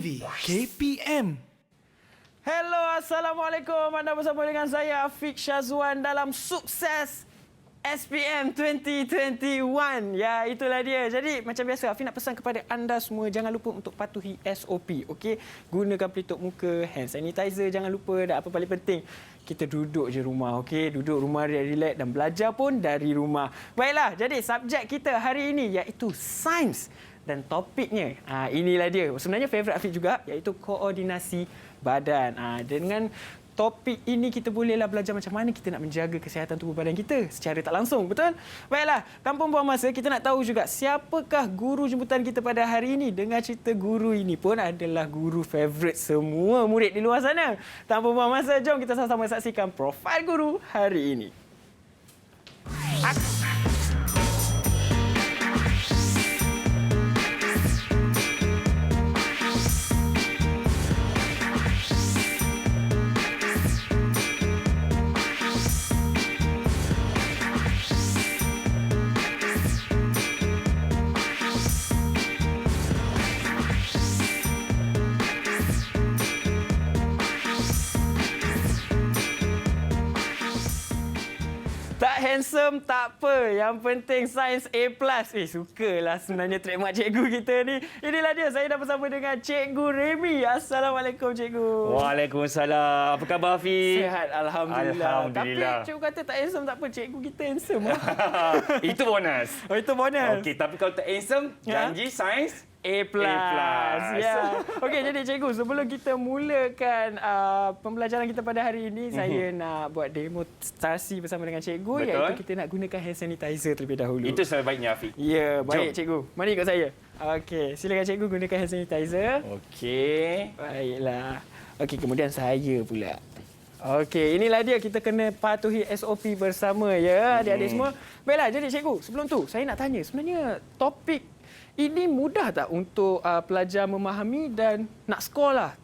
TV KPM. Hello, Assalamualaikum. Anda bersama dengan saya, Afiq Syazwan dalam Sukses SPM 2021. Ya, itulah dia. Jadi, macam biasa, Afiq nak pesan kepada anda semua, jangan lupa untuk patuhi SOP. Okey? Gunakan pelitup muka, hand sanitizer, jangan lupa. Dan apa paling penting, kita duduk je rumah, okey? Duduk rumah, relax dan belajar pun dari rumah. Baiklah, jadi subjek kita hari ini iaitu sains. Dan topiknya, inilah dia. Sebenarnya favourite Afiq juga, iaitu koordinasi badan. Dengan topik ini kita bolehlah belajar macam mana kita nak menjaga kesihatan tubuh badan kita secara tak langsung, betul? Baiklah, tanpa buang masa, kita nak tahu juga siapakah guru jemputan kita pada hari ini. Dengar cerita guru ini pun adalah guru favourite semua murid di luar sana. Tanpa buang masa, jom kita sama-sama saksikan profil guru hari ini. Tak handsome, tak apa. Yang penting sains A+. Sukalah sebenarnya trademark cikgu kita ni. Inilah dia, saya dah bersama dengan Cikgu Remy. Assalamualaikum, Cikgu. Waalaikumsalam. Apa khabar, Afiq? Sihat, Alhamdulillah. Alhamdulillah. Tapi cikgu kata tak handsome, tak apa. Cikgu kita handsome. Itu bonus. Oh, itu bonus. Okey, tapi kalau tak handsome, janji sains A+. Ya. Okey, jadi cikgu, sebelum kita mulakan pembelajaran kita pada hari ini, saya nak buat demonstrasi bersama dengan cikgu. Betul. Iaitu kita nak gunakan hand sanitizer terlebih dahulu. Itu sebaiknya, Afiq. Ya, baik Jom. cikgu. Mari ikut saya. Okey, silakan cikgu gunakan hand sanitizer. Okey. Baiklah. Okey, kemudian saya pula. Okey, inilah dia, kita kena patuhi SOP bersama ya, adik-adik semua. Baiklah, jadi cikgu, sebelum tu saya nak tanya, sebenarnya topik ini mudah tak untuk pelajar memahami dan nak sekolah?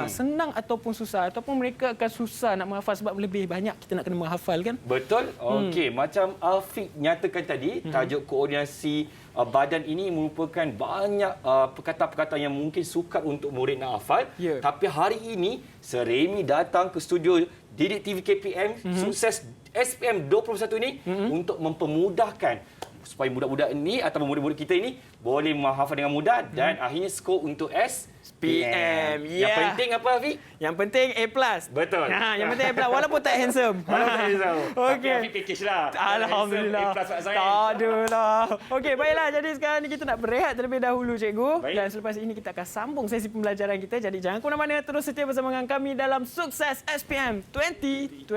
Senang ataupun susah? Ataupun mereka akan susah nak menghafal sebab lebih banyak kita nak kena menghafal kan? Betul. Okey, macam Afiq nyatakan tadi, tajuk koordinasi badan ini merupakan banyak perkataan-perkataan yang mungkin sukar untuk murid nak hafal. Ya. Tapi hari ini, Sir Remy datang ke studio Didik TV KPM, Sukses SPM 21 ini untuk mempermudahkan supaya budak-budak ini atau murid-murid kita ini boleh menghafal dengan mudah dan akhirnya skor untuk SPM. Ya. Yang penting apa, Afiq? Yang penting A+. Betul. Yang penting A+, walaupun tak handsome. Tapi Okey. Afiq package lah. Alhamdulillah. A+ kat saya. Tak adalah. Okey, baiklah. Jadi sekarang ni kita nak berehat terlebih dahulu, cikgu. Baik. Dan selepas ini kita akan sambung sesi pembelajaran kita. Jadi jangan ke mana-mana, terus setia bersama dengan kami dalam Sukses SPM 2021.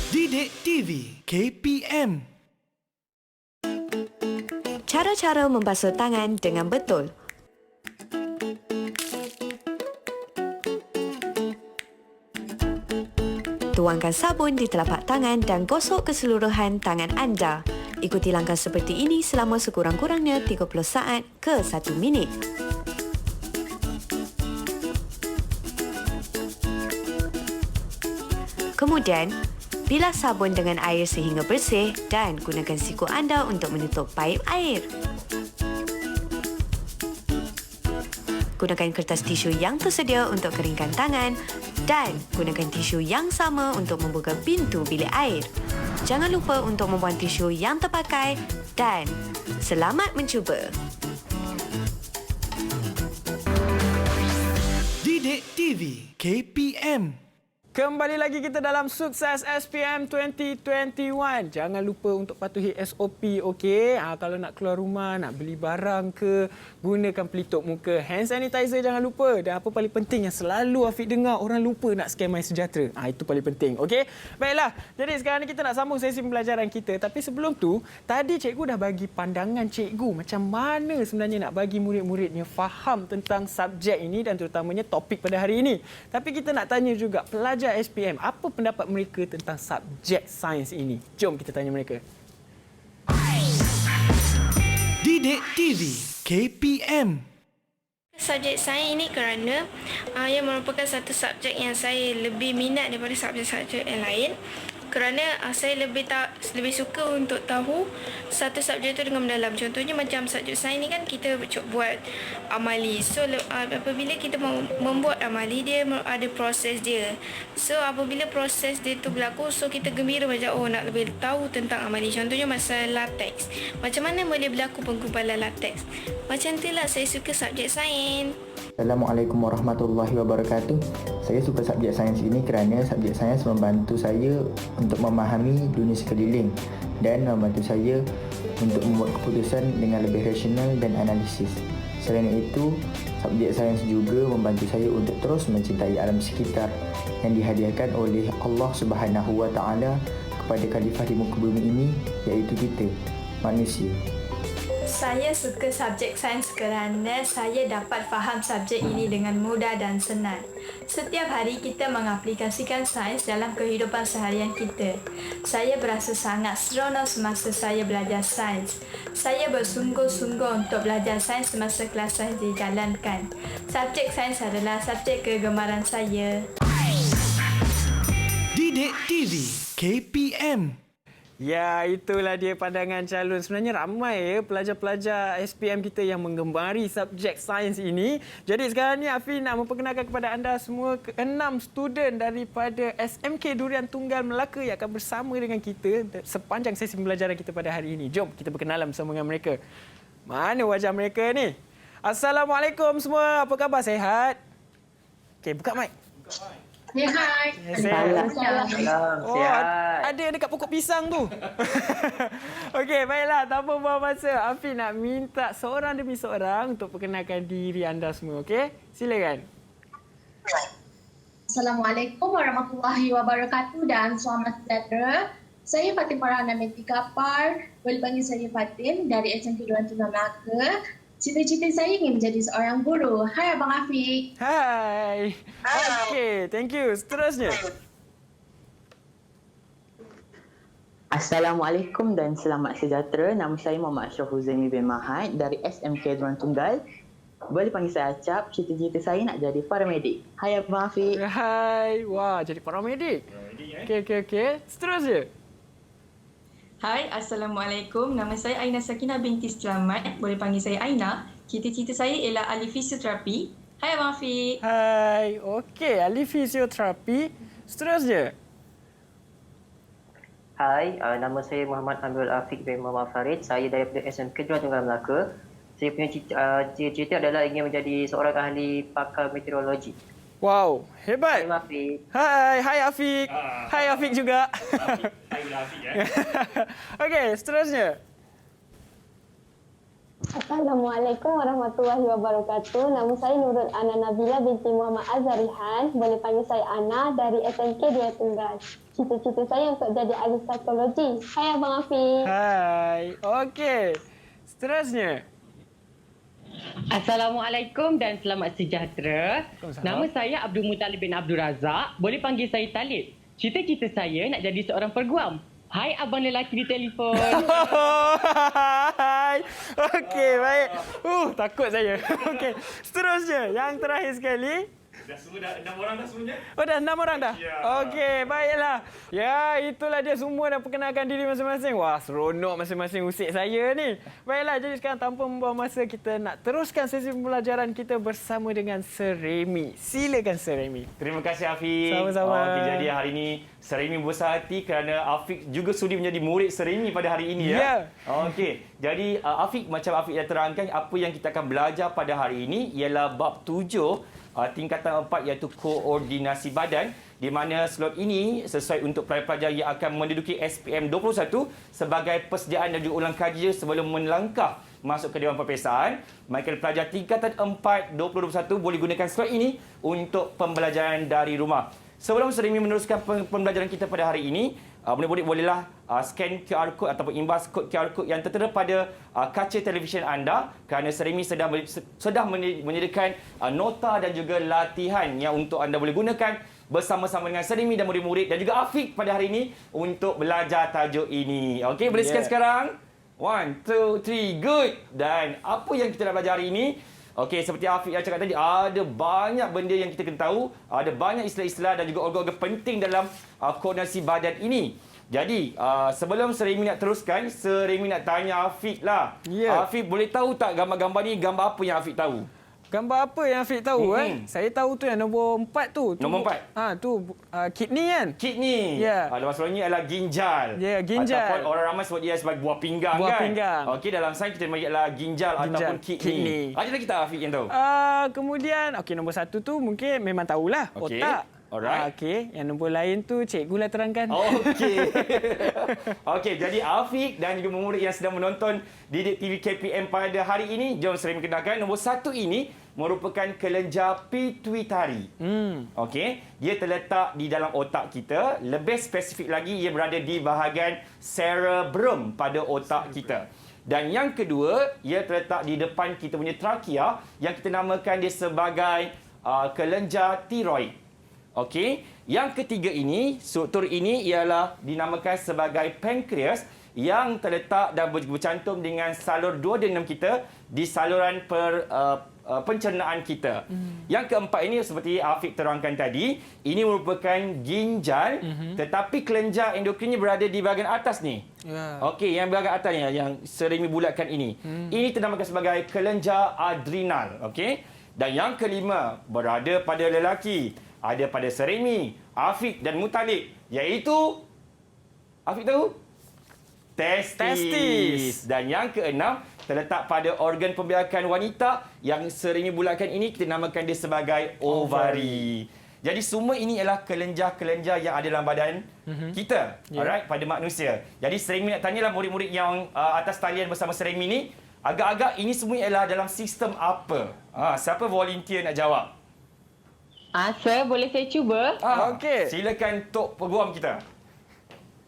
Didik TV KPM. Cara-cara membasuh tangan dengan betul. Tuangkan sabun di telapak tangan dan gosok keseluruhan tangan anda. Ikuti langkah seperti ini selama sekurang-kurangnya 30 saat ke 1 minit. Kemudian, bilas sabun dengan air sehingga bersih dan gunakan siku anda untuk menutup paip air. Gunakan kertas tisu yang tersedia untuk keringkan tangan dan gunakan tisu yang sama untuk membuka pintu bilik air. Jangan lupa untuk membuang tisu yang terpakai dan selamat mencuba. Didik TV KPM. Kembali lagi kita dalam Sukses SPM 2021. Jangan lupa untuk patuhi SOP, okey? Kalau nak keluar rumah, nak beli barang ke, gunakan pelitup muka. Hand sanitizer jangan lupa. Dan apa paling penting yang selalu Afiq dengar, orang lupa nak scan MySejahtera. Itu paling penting, okey? Baiklah, jadi sekarang ni kita nak sambung sesi pembelajaran kita. Tapi sebelum tu, tadi cikgu dah bagi pandangan cikgu macam mana sebenarnya nak bagi murid-muridnya faham tentang subjek ini dan terutamanya topik pada hari ini. Tapi kita nak tanya juga pelajar SPM, apa pendapat mereka tentang subjek sains ini? Jom kita tanya mereka. Didik TV KPM. Subjek sains ini kerana ia merupakan satu subjek yang saya lebih minat daripada subjek-subjek yang lain. Kerana saya lebih suka untuk tahu satu subjek tu dengan mendalam. Contohnya macam subjek sains ni kan kita buat amali. So apabila kita membuat amali, dia ada proses dia. So apabila proses dia tu berlaku, so kita gembira macam nak lebih tahu tentang amali. Contohnya masa latex. Macam mana boleh berlaku penggumpalan latex. Macam itulah saya suka subjek sains. Assalamualaikum warahmatullahi wabarakatuh. Saya suka subjek sains ini kerana subjek sains membantu saya untuk memahami dunia sekeliling dan membantu saya untuk membuat keputusan dengan lebih rasional dan analisis. Selain itu, subjek sains juga membantu saya untuk terus mencintai alam sekitar yang dihadiahkan oleh Allah Subhanahu wa taala kepada khalifah di muka bumi ini, iaitu kita, manusia. Saya suka subjek sains kerana saya dapat faham subjek ini dengan mudah dan senang. Setiap hari kita mengaplikasikan sains dalam kehidupan seharian kita. Saya berasa sangat seronok semasa saya belajar sains. Saya bersungguh-sungguh untuk belajar sains semasa kelas sains dijalankan. Subjek sains adalah subjek kegemaran saya. Didik TV KPM. Ya, itulah dia pandangan calon. Sebenarnya ramai pelajar-pelajar SPM kita yang menggemari subjek sains ini. Jadi sekarang ni Afi nak memperkenalkan kepada anda semua 6 student daripada SMK Durian Tunggal Melaka yang akan bersama dengan kita sepanjang sesi pembelajaran kita pada hari ini. Jom kita berkenalan bersama dengan mereka. Mana wajah mereka ni? Assalamualaikum semua. Apa khabar? Sehat? Okey, buka mic. Ya, hai. Sehat. Salam. Oh, ada dekat pokok pisang tu. Okey, baiklah. Tanpa buang masa, Afi nak minta seorang demi seorang untuk perkenalkan diri anda semua. Okey? Silakan. Assalamualaikum warahmatullahi wabarakatuh dan selamat sejahtera. Saya Fatim Farhana binti Kapar. Boleh panggil saya Fatim dari SMK Durian Tunggal Melaka. Cita-cita saya ingin menjadi seorang guru. Hai Abang Afiq. Hai. Okey, thank you. Seterusnya. Assalamualaikum dan selamat sejahtera. Nama saya Muhammad Ashraf Huzaimi bin Mahad dari SMK Durian Tunggal. Boleh panggil saya Acap. Cita-cita saya nak jadi paramedik. Hai Abang Afiq. Hai. Wah, jadi paramedik. Okey. Seterusnya. Hai, Assalamualaikum. Nama saya Aina Sakinah binti Selamat. Boleh panggil saya Aina. Cita-cita saya ialah ahli fisioterapi. Hai Abang Afiq. Hai. Okey, ahli fisioterapi. Seterusnya. Hai, nama saya Muhammad Amrul Afiq bin Muhammad Farid. Saya daripada SMK Durian Tunggal Melaka. Saya punya cita-cita adalah ingin menjadi seorang ahli pakar meteorologi. Wow, hebat. Hai Afiq. Hai Afiq. Hai Afiq juga. Hai Afiq ya. Okey, seterusnya. Assalamualaikum warahmatullahi wabarakatuh. Nama saya Nurul Ana Nabila binti Muhammad Azharihan. Boleh panggil saya Ana dari SMK Durian Tunggal. Cita-cita saya untuk jadi ahli psikologi. Hai Abang Afiq. Hai. Okey. Seterusnya. Assalamualaikum dan selamat sejahtera. Nama saya Abdul Muttalib bin Abdul Razak. Boleh panggil saya Talib. Cita-cita saya nak jadi seorang peguam. Hai abang lelaki di telefon. Hai. Okey, baik. Takut saya. Okey. Seterusnya, yang terakhir sekali. Dah semua dah 6 orang dah semuanya? Oh, dah 6 orang dah? Ya. Okey, baiklah. Ya, itulah dia semua dah perkenalkan diri masing-masing. Wah, seronok masing-masing usik saya ni. Baiklah, jadi sekarang tanpa membuang masa, kita nak teruskan sesi pembelajaran kita bersama dengan Sir Remy. Silakan Sir Remy. Terima kasih Afiq. Sama-sama. Okey, jadi hari ini Sir Remy berbesar hati kerana Afiq juga sudi menjadi murid Sir Remy pada hari ini ya. Okey, jadi Afiq macam Afiq dah terangkan, apa yang kita akan belajar pada hari ini ialah bab 7 tingkatan 4 iaitu koordinasi badan, di mana slot ini sesuai untuk pelajar-pelajar yang akan menduduki SPM 21 sebagai persediaan dan juga ulang kaji sebelum melangkah masuk ke Dewan Perpesaan. Mereka pelajar tingkatan 4 2021 boleh gunakan slot ini untuk pembelajaran dari rumah. Sebelum Sir Remy meneruskan pembelajaran kita pada hari ini, murid-murid bolehlah scan QR code ataupun imbas kod QR code yang tertera pada kaca televisyen anda, kerana Sir Remy sedang menyediakan nota dan juga latihan yang untuk anda boleh gunakan bersama-sama dengan Sir Remy dan murid-murid dan juga Afiq pada hari ini untuk belajar tajuk ini. Okey, boleh scan sekarang? 1, 2, 3, good. Dan apa yang kita nak belajar hari ini? Okey, seperti Afiq yang cakap tadi, ada banyak benda yang kita kena tahu, ada banyak istilah-istilah dan juga organ-organ penting dalam koordinasi badan ini. Jadi, sebelum Seremi nak teruskan, Seremi nak tanya Afiq lah. Ya. Afiq, boleh tahu tak gambar-gambar ni gambar apa yang Afiq tahu? Gambar apa yang Afiq tahu Saya tahu tu yang nombor 4 tu. Nombor 4? Tu kidney kan? Kidney. Ya. Maksudnya adalah ginjal. Ya, ginjal. Ataupun orang ramai sebut dia sebagai buah pinggang Buah kan? pinggang. Okey, dalam sains kita panggil ginjal ataupun kidney. Ada lagi tak Afiq yang tahu? Kemudian, nombor 1 tu mungkin memang tahulah. Okey. Otak. Alright. Okey, yang nombor lain tu cikgulah terangkan. Okey. Okey, jadi Afiq dan juga murid yang sedang menonton Didik TV KPM pada hari ini, jom Seremi kenalkan nombor 1 ini merupakan kelenjar pituitari. Okey, dia terletak di dalam otak kita. Lebih spesifik lagi, ia berada di bahagian cerebrum pada otak kita. Dan yang kedua, ia terletak di depan kita punya trakea yang kita namakan dia sebagai kelenjar tiroid. Okey, yang ketiga ini, struktur ini ialah dinamakan sebagai pankreas yang terletak dan bercantum dengan salur duodenum kita di saluran pencernaan kita. Yang keempat ini seperti Afiq terangkan tadi, ini merupakan ginjal, tetapi kelenjar endokrinnya berada di bahagian atas ni. Okey, yang bahagian atas ni yang Seremi bulatkan ini. Ini dinamakan sebagai kelenjar adrenal, okey? Dan yang kelima berada pada lelaki. Ada pada Seremi, Afiq dan Muttalib, iaitu Afiq tahu? Testis. Dan yang keenam terletak pada organ pembiakan wanita yang Seremi bulatkan ini kita namakan dia sebagai ovari. Jadi semua ini ialah kelenjar-kelenjar yang ada dalam badan kita, alright, pada manusia. Jadi Seremi nak tanyalah murid-murid yang atas talian bersama Seremi ni, agak-agak ini semua ialah dalam sistem apa? Siapa volunteer nak jawab? Sir, boleh saya cuba? Okey. Silakan Tok Peguam kita.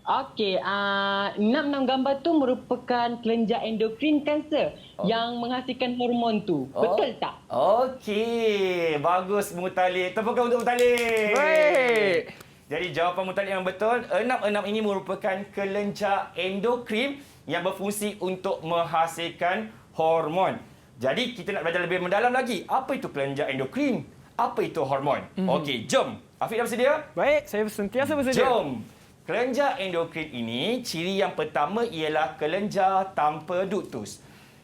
Okey, 6 gambar tu merupakan kelenjar endokrin kan, Sir? Yang menghasilkan hormon tu. Betul tak? Okey, bagus Muttalib. Tepukan untuk Muttalib. Baik. Jadi jawapan Muttalib yang betul, 6 ini merupakan kelenjar endokrin yang berfungsi untuk menghasilkan hormon. Jadi kita nak belajar lebih mendalam lagi. Apa itu kelenjar endokrin? Apa itu hormon? Okey, jom. Afiq dah bersedia? Baik, saya sentiasa bersedia. Jom. Kelenjar endokrin ini, ciri yang pertama ialah kelenjar tanpa duktus.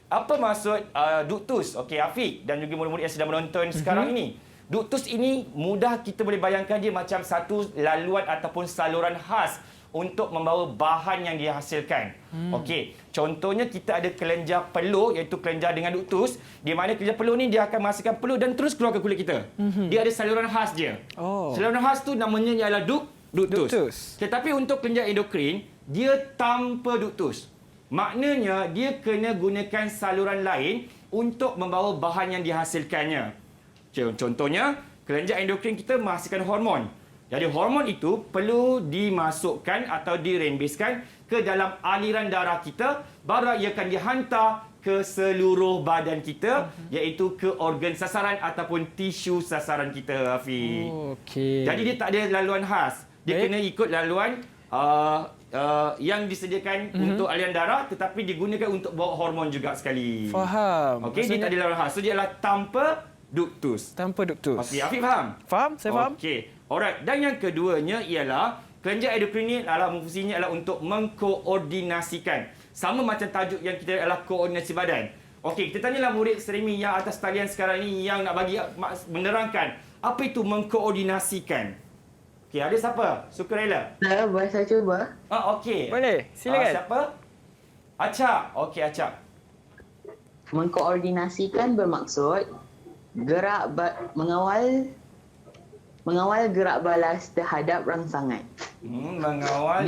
Apa maksud duktus? Okey, Afiq dan juga murid-murid yang sedang menonton sekarang ini. Duktus ini mudah kita boleh bayangkan dia macam satu laluan ataupun saluran khas untuk membawa bahan yang dihasilkan. Okey, contohnya kita ada kelenjar peluh iaitu kelenjar dengan duktus, di mana kelenjar peluh ni dia akan menghasilkan peluh dan terus keluar ke kulit kita. Dia ada saluran khas dia. Saluran khas tu namanya ialah duktus. Tetapi untuk kelenjar endokrin, dia tanpa duktus. Maknanya dia kena gunakan saluran lain untuk membawa bahan yang dihasilkannya. Contohnya, kelenjar endokrin kita menghasilkan hormon. Jadi hormon itu perlu dimasukkan atau dirembeskan ke dalam aliran darah kita, baru ia akan dihantar ke seluruh badan kita, iaitu ke organ sasaran ataupun tisu sasaran kita, Hafiz. Okey. Jadi dia tak ada laluan khas. Dia kena ikut laluan yang disediakan untuk aliran darah, tetapi digunakan untuk bawa hormon juga sekali. Faham. Okey, dia tak ada laluan khas. So dia adalah tanpa duktus. Tanpa duktus. Okey, Afiq faham? Faham, saya faham. Okey. Alright, dan yang keduanya ialah kelenjar endokrin ini adalah fungsinya adalah untuk mengkoordinasikan. Sama macam tajuk yang kita adalah koordinasi badan. Okey, kita tanyalah murid Seremi yang atas talian sekarang ini yang nak bagi menerangkan apa itu mengkoordinasikan. Okey, ada siapa? Sukarela? Boleh saya cuba? Okey. Boleh, silakan. Siapa? Acap. Okey, Acap. Mengkoordinasikan bermaksud mengawal gerak balas terhadap rangsangan. Mengawal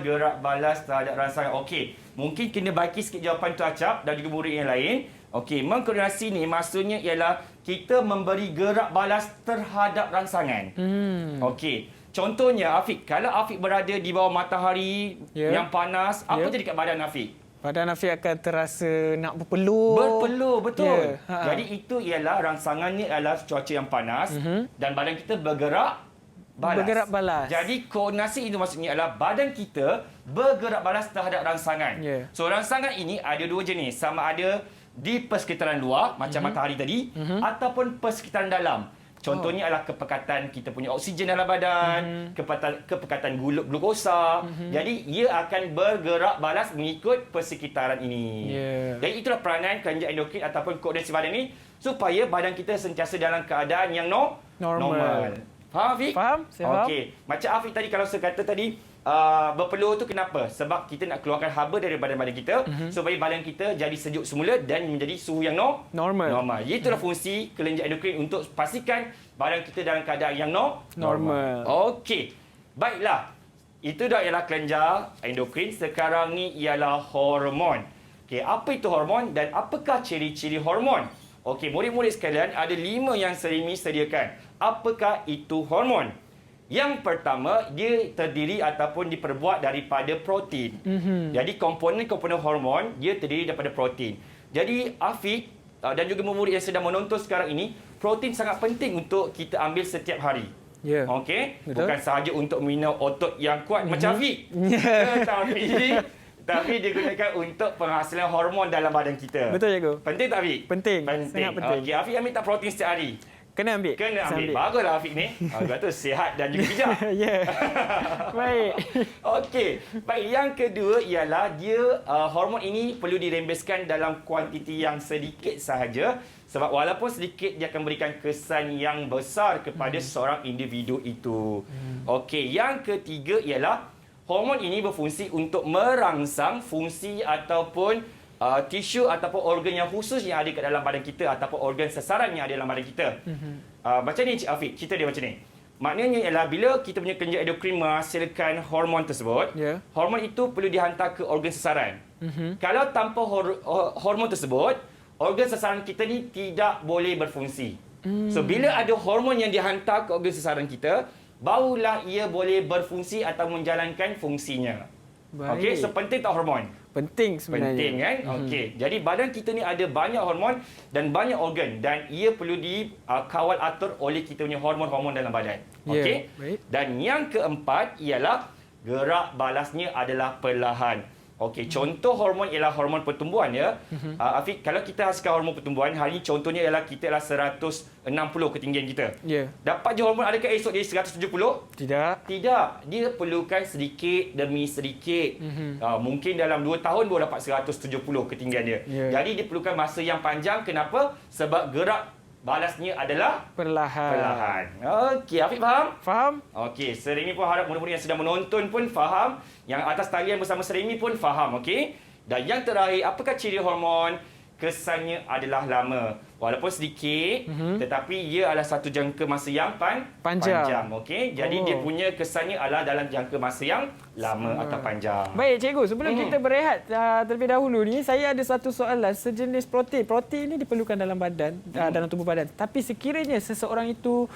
gerak balas terhadap rangsangan. Okey, mungkin kena bagi sikit jawapan tu Acap dan juga murid yang lain. Okey, mengkoordinasi ni maksudnya ialah kita memberi gerak balas terhadap rangsangan. Okey, contohnya Afiq, kalau Afiq berada di bawah matahari yang panas, apa jadi kat badan Afiq? Badan Afiq akan terasa nak berpeluh. Berpeluh, betul. Jadi itu ialah rangsangannya adalah cuaca yang panas dan badan kita bergerak balas. Jadi koordinasi itu maksudnya adalah badan kita bergerak balas terhadap rangsangan. So rangsangan ini ada dua jenis, sama ada di persekitaran luar macam matahari tadi ataupun persekitaran dalam. Contohnya adalah kepekatan kita punya oksigen dalam badan, kepekatan glukosa. Jadi ia akan bergerak balas mengikut persekitaran ini. Jadi itulah peranan kelenjar endokrin ataupun koordinasi badan ini supaya badan kita sentiasa dalam keadaan yang normal. Faham Afiq? Faham? Saya faham. Okey. Macam Afiq tadi kalau saya kata tadi berpeluh tu kenapa? Sebab kita nak keluarkan haba dari badan-badan kita supaya badan kita jadi sejuk semula dan menjadi suhu yang normal. Itulah fungsi kelenjar endokrin untuk pastikan badan kita dalam keadaan yang normal. Okey. Baiklah. Itu dah ialah kelenjar endokrin. Sekarang ni ialah hormon. Okey, apa itu hormon dan apakah ciri-ciri hormon? Okey, murid-murid sekalian, ada 5 yang Serimi sediakan. Apakah itu hormon? Yang pertama, dia terdiri ataupun diperbuat daripada protein. Jadi komponen-komponen hormon dia terdiri daripada protein. Jadi Afiq dan juga murid yang sedang menonton sekarang ini, protein sangat penting untuk kita ambil setiap hari. Okey, bukan sahaja untuk membina otot yang kuat macam Afiq. Tapi digunakan untuk penghasilan hormon dalam badan kita. Betul, Cikgu. Penting tak, Afiq? Penting. Sangat penting. Okey, Afiq ambil tak protein setiap hari? Kena ambil. Baguslah Afiq ni. Sebab tu sihat dan juga bijak. Baik. Okey. Baik, yang kedua ialah dia hormon ini perlu dirembeskan dalam kuantiti yang sedikit sahaja. Sebab walaupun sedikit, dia akan berikan kesan yang besar kepada seorang individu itu. Okey, yang ketiga ialah hormon ini berfungsi untuk merangsang fungsi ataupun tisu ataupun organ yang khusus yang ada kat dalam badan kita ataupun organ sasaran yang ada dalam badan kita. Macam ni Cik Afiq, cerita dia macam ni. Maknanya ialah bila kita punya kelenjar endokrin menghasilkan hormon tersebut, hormon itu perlu dihantar ke organ sasaran. Kalau tanpa hormon tersebut, organ sasaran kita ni tidak boleh berfungsi. So bila ada hormon yang dihantar ke organ sasaran kita, barulah ia boleh berfungsi atau menjalankan fungsinya. Okey, so penting tak hormon? Penting sebenarnya. Penting kan? Okey. Jadi badan kita ni ada banyak hormon dan banyak organ dan ia perlu dikawal atur oleh kita punya hormon-hormon dalam badan. Okey? Dan yang keempat ialah gerak balasnya adalah perlahan. Okey, contoh hormon ialah hormon pertumbuhan ya. Afiq, kalau kita hasilkan hormon pertumbuhan, hari ini contohnya ialah kita ialah 160 ketinggian kita. Dapat je hormon, adakah esok jadi 170? Tidak. Dia perlukan sedikit demi sedikit. Mungkin dalam 2 tahun baru dapat 170 ketinggian dia. Jadi dia perlukan masa yang panjang. Kenapa? Sebab gerak balasnya adalah perlahan. Okey, Afiq faham? Faham. Okey, Serimi pun harap murid-murid yang sedang menonton pun faham. Yang atas talian bersama Serimi pun faham, okey? Dan yang terakhir, apakah ciri hormon? Kesannya adalah lama. Walaupun sedikit, tetapi ia adalah satu jangka masa yang panjang. Okey? Jadi dia punya kesannya adalah dalam jangka masa yang lama atau panjang. Baik, Cikgu. Sebelum kita berehat terlebih dahulu ni, saya ada satu soalan sejenis protein. Protein ini diperlukan dalam badan, dalam tubuh badan. Tapi sekiranya seseorang itu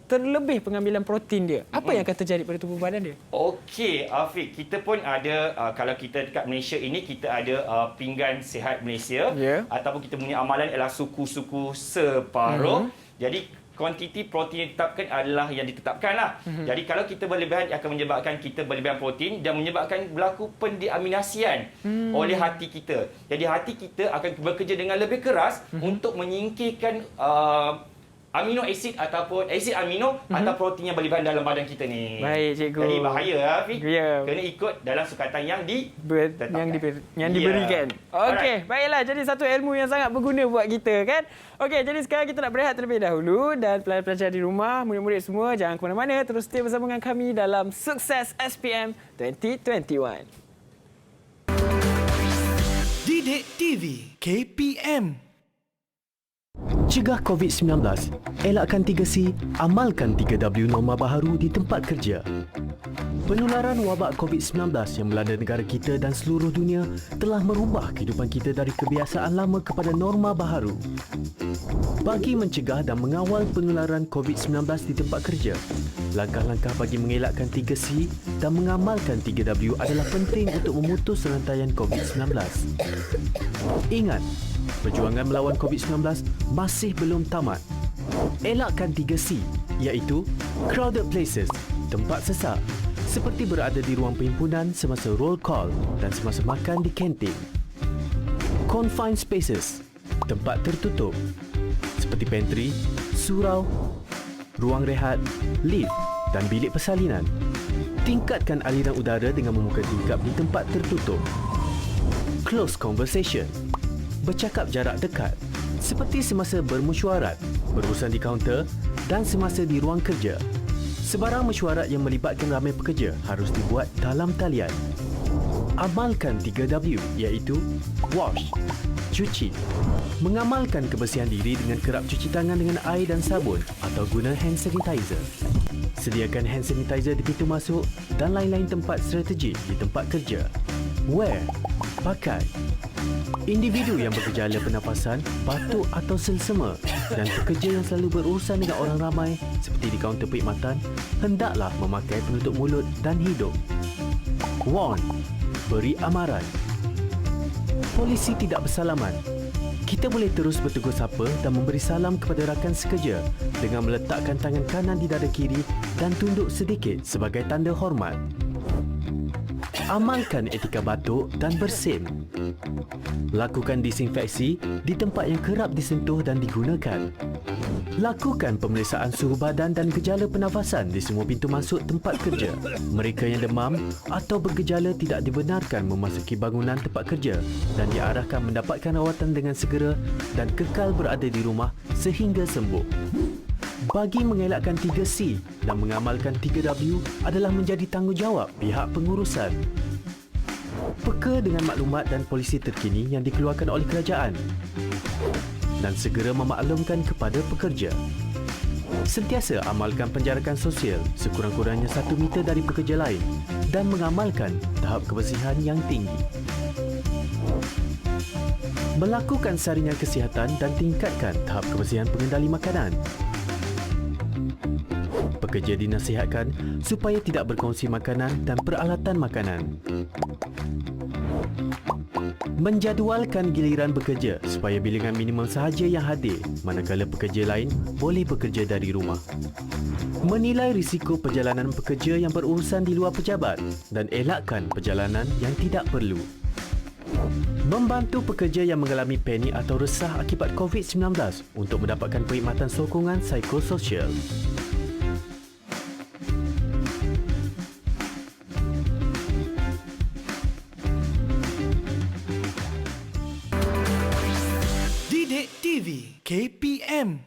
terlebih pengambilan protein dia, apa yang akan terjadi pada tubuh badan dia? Okey, Afiq, kita pun ada kalau kita dekat Malaysia ini, kita ada pinggan sihat Malaysia ataupun kita punya amalan ialah suku-suku separuh. Jadi kuantiti protein yang ditetapkan adalah yang ditetapkan lah. Jadi kalau kita berlebihan, akan menyebabkan kita berlebihan protein dan menyebabkan berlaku pendeaminasian oleh hati kita. Jadi hati kita akan bekerja dengan lebih keras untuk menyingkirkan amino asid ataupun asid amino atau protein yang berlebihan dalam badan kita ni. Baik, Cikgu. Jadi bahaya Afiq. Kena ikut dalam sukatan yang diberikan. Okey, baiklah. Jadi satu ilmu yang sangat berguna buat kita kan. Okey, jadi sekarang kita nak berehat terlebih dahulu dan pelajar-pelajar di rumah, murid-murid semua jangan ke mana-mana, terus stay bersama dengan kami dalam Sukses SPM 2021. Didik TV KPM. Cegah COVID-19, elakkan 3C, amalkan 3W norma baharu di tempat kerja. Penularan wabak COVID-19 yang melanda negara kita dan seluruh dunia telah merubah kehidupan kita dari kebiasaan lama kepada norma baharu. Bagi mencegah dan mengawal penularan COVID-19 di tempat kerja, langkah-langkah bagi mengelakkan 3C dan mengamalkan 3W adalah penting untuk memutus rantaian COVID-19. Ingat, perjuangan melawan COVID-19 masih belum tamat. Elakkan 3C, iaitu crowded places, tempat sesak, seperti berada di ruang perhimpunan semasa roll call dan semasa makan di kantin. Confined spaces, tempat tertutup, seperti pantry, surau ruang rehat, lift dan bilik persalinan. Tingkatkan aliran udara dengan membuka tingkap di tempat tertutup. Close conversation. Bercakap jarak dekat seperti semasa bermesyuarat, berurusan di kaunter dan semasa di ruang kerja. Sebarang mesyuarat yang melibatkan ramai pekerja harus dibuat dalam talian. Amalkan 3W iaitu wash, cuci. Mengamalkan kebersihan diri dengan kerap cuci tangan dengan air dan sabun atau guna hand sanitizer. Sediakan hand sanitizer di pintu masuk dan lain-lain tempat strategik di tempat kerja. Wear, pakai. Individu yang bergejala pernafasan, batuk atau selsema dan pekerja yang selalu berurusan dengan orang ramai seperti di kaunter perkhidmatan hendaklah memakai penutup mulut dan hidung. Warn, beri amaran. Polisi tidak bersalaman. Kita boleh terus bertegur sapa dan memberi salam kepada rakan sekerja dengan meletakkan tangan kanan di dada kiri dan tunduk sedikit sebagai tanda hormat. Amalkan etika batuk dan bersin. Lakukan disinfeksi di tempat yang kerap disentuh dan digunakan. Lakukan pemeriksaan suhu badan dan gejala pernafasan di semua pintu masuk tempat kerja. Mereka yang demam atau bergejala tidak dibenarkan memasuki bangunan tempat kerja dan diarahkan mendapatkan rawatan dengan segera dan kekal berada di rumah sehingga sembuh. Bagi mengelakkan 3C dan mengamalkan 3W adalah menjadi tanggungjawab pihak pengurusan. Peka dengan maklumat dan polisi terkini yang dikeluarkan oleh kerajaan dan segera memaklumkan kepada pekerja. Sentiasa amalkan penjarakan sosial sekurang-kurangnya 1 meter dari pekerja lain dan mengamalkan tahap kebersihan yang tinggi. Melakukan saringan kesihatan dan tingkatkan tahap kebersihan pengendali makanan. Pekerja dinasihatkan supaya tidak berkongsi makanan dan peralatan makanan. Menjadualkan giliran bekerja supaya bilangan minimum sahaja yang hadir manakala pekerja lain boleh bekerja dari rumah. Menilai risiko perjalanan pekerja yang berurusan di luar pejabat dan elakkan perjalanan yang tidak perlu. Membantu pekerja yang mengalami panik atau resah akibat COVID-19 untuk mendapatkan perkhidmatan sokongan psikososial. Didik TV KPM.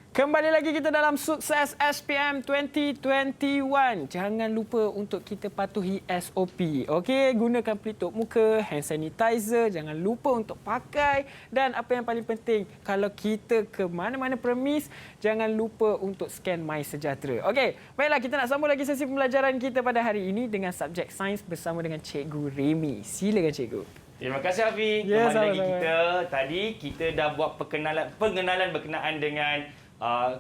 Kembali lagi kita dalam Sukses SPM 2021. Jangan lupa untuk kita patuhi SOP. Okey, gunakan pelitup muka, hand sanitizer, jangan lupa untuk pakai dan apa yang paling penting, kalau kita ke mana-mana premis, jangan lupa untuk scan MySejahtera. Okey, baiklah kita nak sambung lagi sesi pembelajaran kita pada hari ini dengan subjek sains bersama dengan Cikgu Remy. Silakan Cikgu. Terima kasih Hafiz. Ya, Kembali lagi sama-sama. kita. Tadi kita dah buat pengenalan berkenaan dengan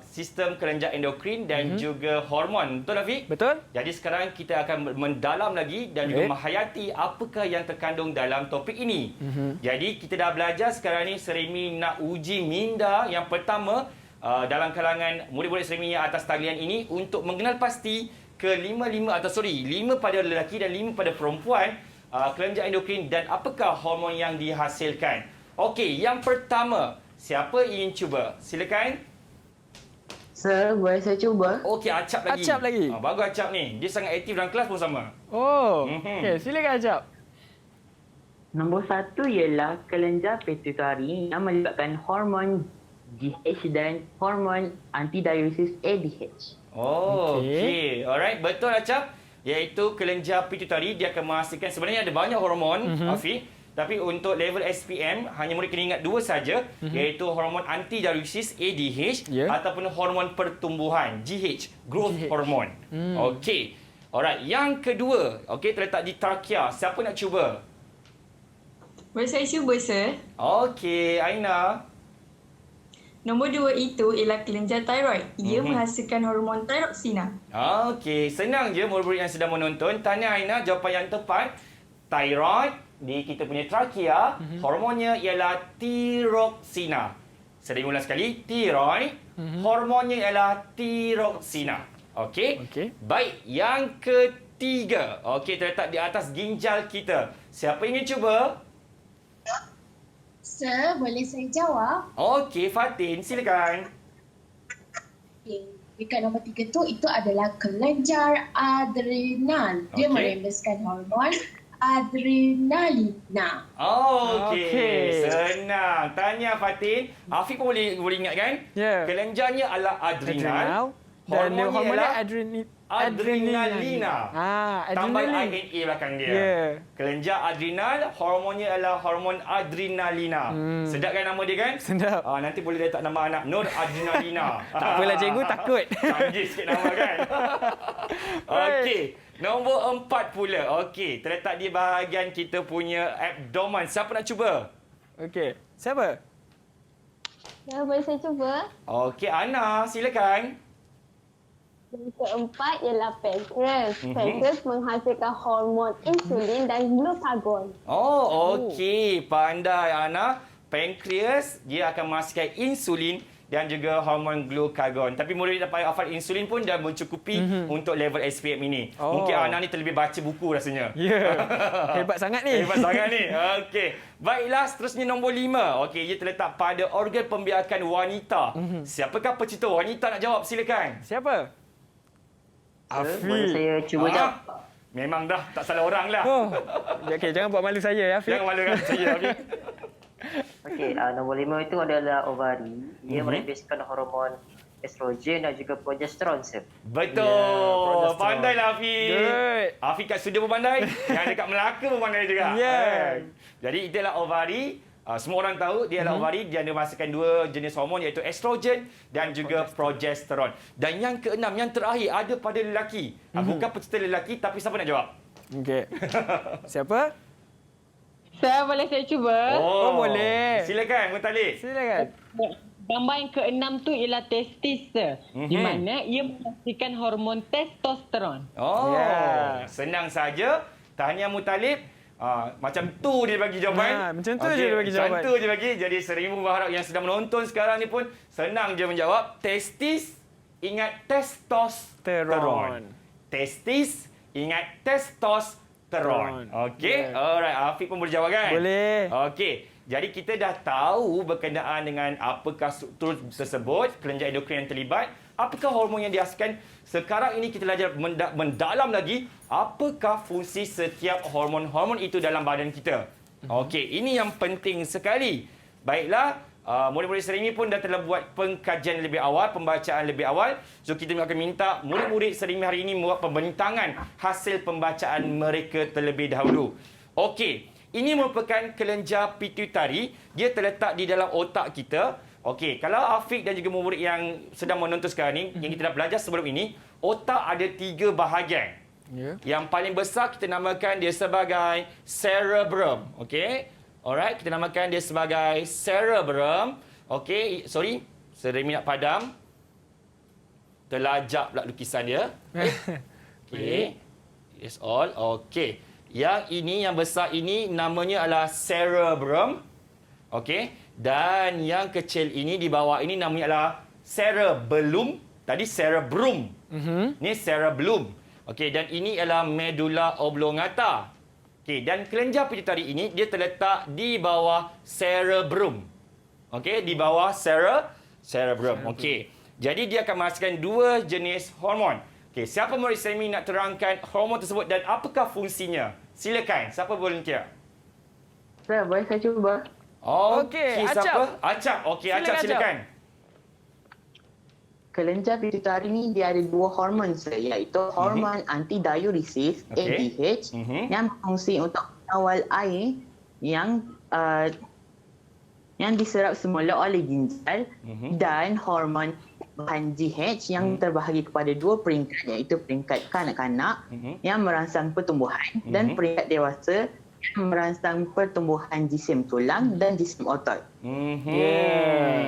sistem kelenjar endokrin dan juga hormon. Betul Hafiz? Betul. Jadi sekarang kita akan mendalam lagi dan juga menghayati apakah yang terkandung dalam topik ini. Jadi kita dah belajar sekarang ni Seremi nak uji minda yang pertama dalam kalangan murid-murid Seremi yang atas talian ini untuk mengenal pasti ke 5 pada lelaki dan 5 pada perempuan kelenjar endokrin dan apakah hormon yang dihasilkan. Okey, yang pertama, siapa ingin cuba? Silakan. Sir, boleh saya cuba? Okey, Acap lagi. Acap lagi. Bagus Acap ni. Dia sangat aktif dalam kelas pun sama. Oh, okey, silakan Acap. Nombor 1 ialah kelenjar pituitari yang melibatkan hormon GH dan hormon antidiuresis ADH. Oh, okey. Alright, betul Acap. Iaitu kelenjar pituitari dia akan menghasilkan, sebenarnya ada banyak hormon, Afi. Tapi untuk level SPM hanya murid kena ingat 2 saja, iaitu hormon antidiuresis ADH ataupun hormon pertumbuhan GH, growth hormone. Okey. Alright, yang kedua, okey, terletak di trakea. Siapa nak cuba? Boleh saya cuba, Sir? Okey, Aina. Nombor 2 itu ialah kelenjar tiroid. Ia menghasilkan hormon tiroksina. Okey, senang je murid-murid yang sedang menonton. Tanya Aina jawapan yang tepat. Thyroid di kita punya trakea, hormonnya ialah tiroksina. Saya ulang sekali, thyroid, hormonnya ialah tiroksina. Okey? Baik, yang ketiga. Okey, terletak di atas ginjal kita. Siapa ingin cuba? Sir, boleh saya jawab? Okey, Fatin, silakan. Okay. Peringkat nombor 3 tu itu adalah kelenjar adrenal. Dia merembeskan hormon adrenalina. Okey. Senang. Tanya Fatin. Afiq pun boleh ingatkan? Kelenjarnya adalah adrenal. Dan hormonnya adrenalina. Tambah adrenalin. INA belakang dia. Kelenjar adrenal, hormonnya adalah hormon adrenalina. Sedap kan nama dia kan? Sedap. Nanti boleh letak nama anak Nur Adrenalina. Tak apalah cikgu, takut. Canggih sikit nama kan? Okey. Nombor 4 pula. Okey, terletak di bahagian kita punya abdomen. Siapa nak cuba? Okey. Siapa? Ya, boleh saya cuba? Okey, Ana, silakan. Yang keempat ialah pankreas. Pankreas menghasilkan hormon insulin dan glukagon. Okey. Pandai, Ana. Pankreas, dia akan menghasilkan insulin dan juga hormon glukagon. Tapi murid dapat hafal insulin pun dah mencukupi untuk level SPM ini. Mungkin Ana ni terlebih baca buku rasanya. Hebat sangat ni. Hebat sangat ni. Okey. Baiklah, seterusnya nombor 5. Okey, ia terletak pada organ pembiakan wanita. Siapakah pecinta wanita nak jawab? Silakan. Siapa? Afiq. Boleh saya cuba jawab? Memang dah tak salah orang lah. Okey, jangan buat malu saya, Afiq. Jangan malukan saya, Afiq. Okey, nombor 5 itu adalah ovari. Ia merembeskan hormon estrogen dan juga progesteron, sir. Betul. Pandailah Afiq. Afiq kat studio pun pandai. Yang dekat Melaka pun pandai juga. Jadi itulah ovari. Semua orang tahu dia adalah ovari. Dia ada menghasilkan 2 jenis hormon iaitu estrogen dan juga progesteron. Dan yang keenam, yang terakhir ada pada lelaki. Bukan pecinta lelaki, tapi siapa nak jawab? Okey. Siapa? Boleh saya cuba? Boleh. Silakan, Mutalib. Silakan. Gambar yang keenam tu ialah testis, di mana ia menghasilkan hormon testosteron. Senang saja. Tahniah Mutalib. Macam tu dia bagi jawapan. Macam tu je dia bagi jawapan. Macam tu dia bagi. Jadi seribu berharap yang sedang menonton sekarang ni pun senang je menjawab. Testis, ingat testosteron. Testis, ingat testosteron. Okey. Alright, Afiq pun boleh jawab kan? Boleh. Okey. Jadi kita dah tahu berkenaan dengan apakah struktur tersebut, kelenjar endokrin yang terlibat, apakah hormon yang dihasilkan. Sekarang ini kita belajar mendalam lagi apakah fungsi setiap hormon-hormon itu dalam badan kita. Okey, ini yang penting sekali. Baiklah, murid-murid Serimi pun dah telah buat pengkajian lebih awal, pembacaan lebih awal. So kita akan minta murid-murid Serimi hari ini membuat pembentangan hasil pembacaan mereka terlebih dahulu. Okey. Ini merupakan kelenjar pituitari. Dia terletak di dalam otak kita. Okey, kalau Afiq dan juga murid yang sedang menonton sekarang ni, yang kita dah belajar sebelum ini, otak ada 3 bahagian. Yang paling besar kita namakan dia sebagai cerebrum. Okey. Alright, kita namakan dia sebagai cerebrum. Okey, sorry. Seremi nak padam. Terlajak pula lukisan dia. Okey. That's all. Okey. Yang ini, yang besar ini namanya adalah cerebrum. Okey. Dan yang kecil ini di bawah ini namanya adalah cerebellum. Tadi cerebrum. Ni cerebellum. Okey, dan ini adalah medulla oblongata. Okey, dan kelenjar pituitari ini dia terletak di bawah cerebrum. Okey, di bawah cerebrum. Okey. Jadi dia akan menghasilkan 2 jenis hormon. Okey, siapa murid Serimi nak terangkan hormon tersebut dan apakah fungsinya? Silakan, siapa volunteer? Boleh saya cuba? Okey, siapa? Acap. Okey, Acap silakan. Kelenjar pituitari ni dia ada 2 hormon, iaitu hormon antidiuresis, ADH, yang berfungsi untuk mengawal air yang diserap semula oleh ginjal, dan hormon bahan GH yang terbahagi kepada 2 peringkat, iaitu peringkat kanak-kanak yang merangsang pertumbuhan dan peringkat dewasa yang merangsang pertumbuhan jisim tulang dan jisim otot.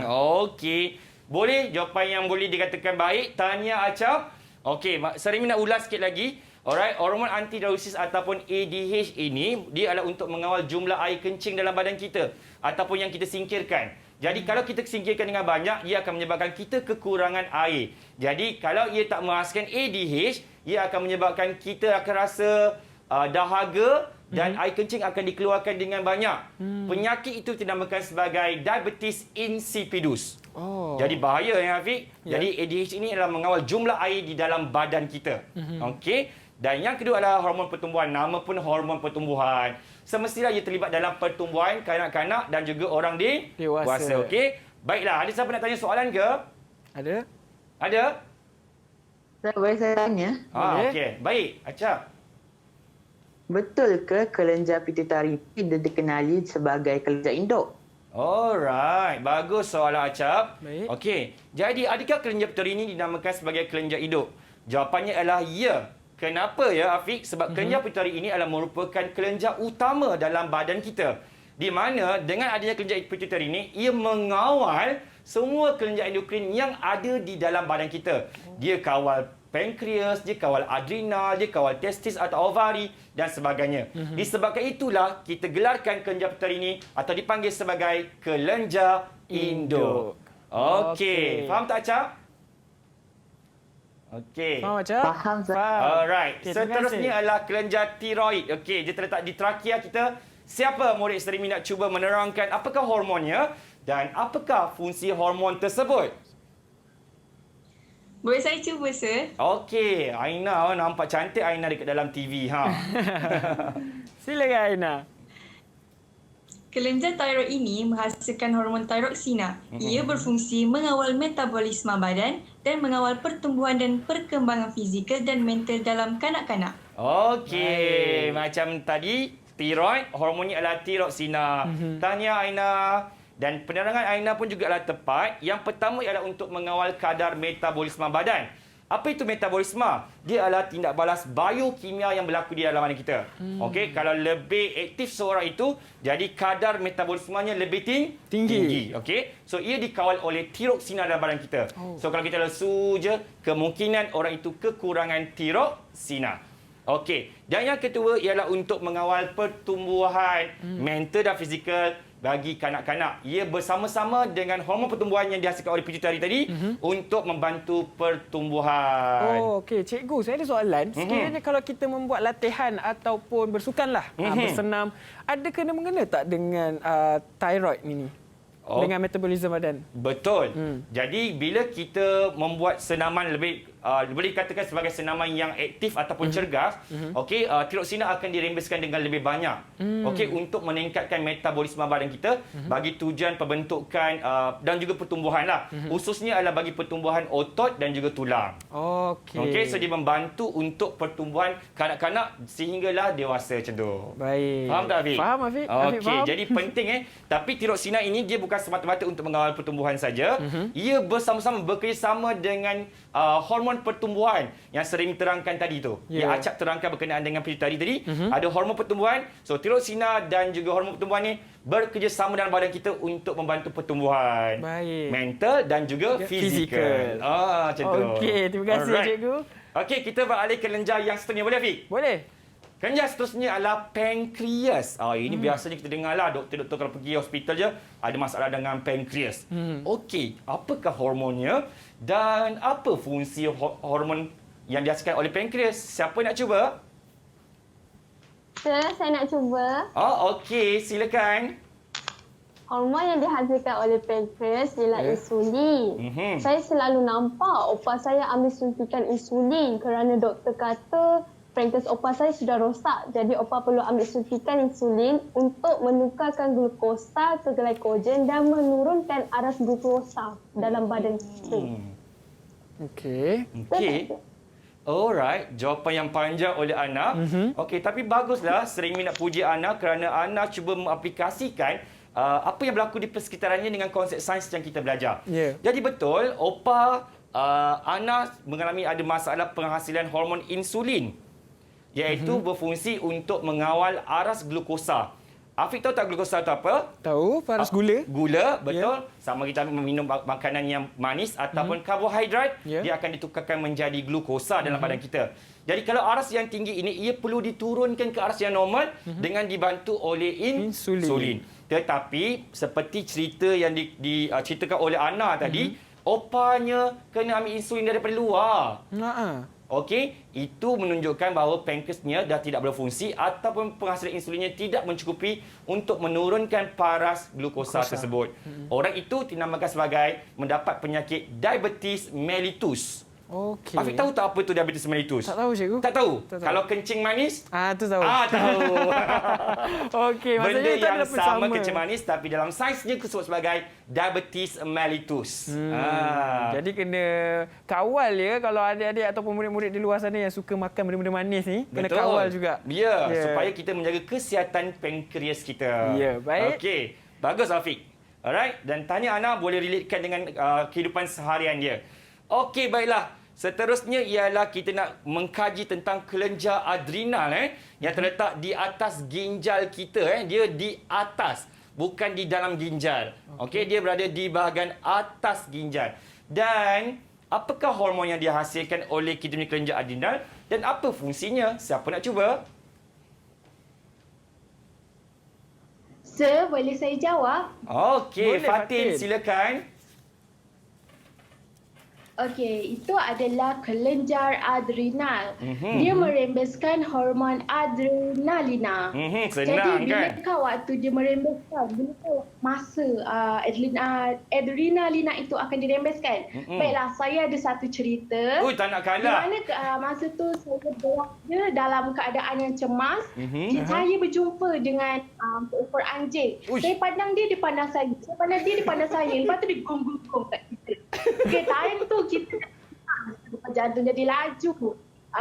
Okey. Boleh jawapan yang boleh dikatakan baik. Tahniah Acap. Okey, Serimi nak ulas sikit lagi. Alright, hormon antidiuresis ataupun ADH ini dia adalah untuk mengawal jumlah air kencing dalam badan kita ataupun yang kita singkirkan. Jadi kalau kita singkirkan dengan banyak, ia akan menyebabkan kita kekurangan air. Jadi kalau ia tak menghasilkan ADH, ia akan menyebabkan kita akan rasa dahaga dan air kencing akan dikeluarkan dengan banyak. Penyakit itu dinamakan sebagai diabetes insipidus. Jadi bahaya ya Hafiq. Jadi ADH ini adalah mengawal jumlah air di dalam badan kita. Okey. Dan yang kedua adalah hormon pertumbuhan. Nama pun hormon pertumbuhan. Semestinya ia terlibat dalam pertumbuhan kanak-kanak dan juga orang dewasa. Okey. Baiklah, ada siapa nak tanya soalan ke? Ada? Boleh saya tanya? Okey. Baik, Acap. Betul ke kelenjar pituitari itu dikenali sebagai kelenjar induk? Alright, bagus soalan Acap. Okey, jadi adakah kelenjar pituitari ini dinamakan sebagai kelenjar induk? Jawapannya adalah ya. Kenapa ya Afiq? Sebab kelenjar pituitari ini adalah merupakan kelenjar utama dalam badan kita. Di mana dengan adanya kelenjar pituitari ini, ia mengawal semua kelenjar endokrin yang ada di dalam badan kita. Dia kawal pankreas, dia kawal adrenal, dia kawal testis atau ovari dan sebagainya. Disebabkan itulah kita gelarkan kelenjar pituitari ini atau dipanggil sebagai kelenjar induk. Okey, faham tak Acap? Okey. Faham Acap? Faham. Alright. Okay, seterusnya adalah kelenjar tiroid. Okey, dia terletak di trakea kita. Siapa murid Serimi nak cuba menerangkan apakah hormonnya dan apakah fungsi hormon tersebut? Boleh saya cuba, Sir? Okey, Aina nampak cantik Aina dekat dalam TV. Silakan Aina. Kelenjar tiroid ini menghasilkan hormon tiroksina. Ia berfungsi mengawal metabolisme badan dan mengawal pertumbuhan dan perkembangan fizikal dan mental dalam kanak-kanak. Okey, macam tadi tiroid, hormonnya adalah tiroksina. Tanya Aina. Dan penerangan Aina pun juga adalah tepat. Yang pertama ialah untuk mengawal kadar metabolisme badan. Apa itu metabolisme? Dia adalah tindak balas biokimia yang berlaku di dalam badan kita. Okey, kalau lebih aktif seorang itu, jadi kadar metabolismenya lebih tinggi. Okey, so ia dikawal oleh tiroksina dalam badan kita. So kalau kita lesu je, kemungkinan orang itu kekurangan tiroksina. Okey, dan yang kedua ialah untuk mengawal pertumbuhan mental dan fizikal bagi kanak-kanak. Ia bersama-sama dengan hormon pertumbuhan yang dihasilkan oleh pituitari tadi untuk membantu pertumbuhan. Okey, cikgu, saya ada soalan. Sekiranya kalau kita membuat latihan ataupun bersukanlah, bersenam, ada kena-mengena tak dengan thyroid ini? Dengan metabolisme badan. Betul. Jadi bila kita membuat senaman lebih boleh dikatakan sebagai senaman yang aktif ataupun cergas, okey, tiroksina akan dirembeskan dengan lebih banyak. Okey, untuk meningkatkan metabolisme badan kita bagi tujuan pembentukan dan juga pertumbuhanlah. Khususnya adalah bagi pertumbuhan otot dan juga tulang. Okey, so dia membantu untuk pertumbuhan kanak-kanak sehinggalah dewasa macam tu. Baik. Faham tak Afiq? Faham Afiq. Okey, jadi penting tapi tiroksina ini dia bukan semata-mata untuk mengawal pertumbuhan saja. Ia bersama-sama bekerjasama dengan hormon pertumbuhan yang sering terangkan tadi tu. Yang Acap terangkan berkenaan dengan pituitari tadi. Ada hormon pertumbuhan. So tiroksina dan juga hormon pertumbuhan ni bekerjasama dalam badan kita untuk membantu pertumbuhan mental dan juga fizikal. Macam tu. Okey, terima kasih cikgu. Okey, kita beralih ke kelenjar yang seterusnya. Boleh Afiq? Boleh. Kelenjar seterusnya adalah pankreas. Ini biasanya kita dengarlah doktor-doktor kalau pergi hospital je ada masalah dengan pankreas. Okey, apakah hormonnya dan apa fungsi hormon yang dihasilkan oleh pankreas? Siapa nak cuba? Sir, saya nak cuba. Okey, silakan. Hormon yang dihasilkan oleh pankreas ialah insulin. Saya selalu nampak opa saya ambil suntikan insulin kerana doktor kata pankreas opa saya sudah rosak. Jadi opa perlu ambil suntikan insulin untuk menukarkan glukosa ke glykogen dan menurunkan aras glukosa dalam badan kita. Okey. Alright, jawapan yang panjang oleh Ana. Okey, tapi baguslah sering nak puji Ana kerana Ana cuba mengaplikasikan apa yang berlaku di persekitarannya dengan konsep sains yang kita belajar. Jadi betul, opa Ana mengalami ada masalah penghasilan hormon insulin, iaitu berfungsi untuk mengawal aras glukosa. Afiq tahu tak glukosa itu apa? Tahu, aras gula. Gula, betul. Sama kita minum makanan yang manis ataupun karbohidrat, dia akan ditukarkan menjadi glukosa dalam badan kita. Jadi kalau aras yang tinggi ini, ia perlu diturunkan ke aras yang normal dengan dibantu oleh insulin. Tetapi seperti cerita yang diceritakan oleh Ana tadi, opanya kena ambil insulin daripada luar. okey, itu menunjukkan bahawa pankreasnya dah tidak berfungsi ataupun penghasilan insulinnya tidak mencukupi untuk menurunkan paras glukosa tersebut. Orang itu dinamakan sebagai mendapat penyakit diabetes mellitus. Okey. Afiq tahu tak apa tu diabetes mellitus? Tak tahu, cikgu. Tak tahu? Tak tahu. Kalau kencing manis? Tu tahu. Tahu. Okey, Benda maksudnya itu yang adalah sama kencing manis tapi dalam sains dia disebut sebagai diabetes mellitus. Jadi kena kawal ya kalau adik-adik ataupun murid-murid di luar sana yang suka makan benda-benda manis ni, kena kawal juga. Ya, supaya kita menjaga kesihatan pankreas kita. Ya, baik. Okey, bagus Afiq. Alright, dan tanya Ana boleh relatekan dengan kehidupan seharian dia. Okey, baiklah. Seterusnya ialah kita nak mengkaji tentang kelenjar adrenal yang terletak di atas ginjal kita. Dia di atas, bukan di dalam ginjal. Okey, dia berada di bahagian atas ginjal. Dan apakah hormon yang dihasilkan oleh kita punya kelenjar adrenal dan apa fungsinya? Siapa nak cuba? Sir, boleh saya jawab? Okey, Boleh, Fatin, Fatin. silakan. Okey, itu adalah kelenjar adrenal. Dia merembeskan hormon adrenalina. Senang Jadi bila kan? waktu dia merembeskan, bila masa adrenalina itu akan dirembeskan. Baiklah, saya ada satu cerita. Ui, tak nak Di kalah. mana masa tu saya berada dalam keadaan yang cemas. Saya berjumpa dengan seekor anjing. Saya pandang dia pandang saya. Saya pandang dia pandang saya. Lepas tu dia gong-gong kat kita. Okay, time tu kita jantung jadi laju.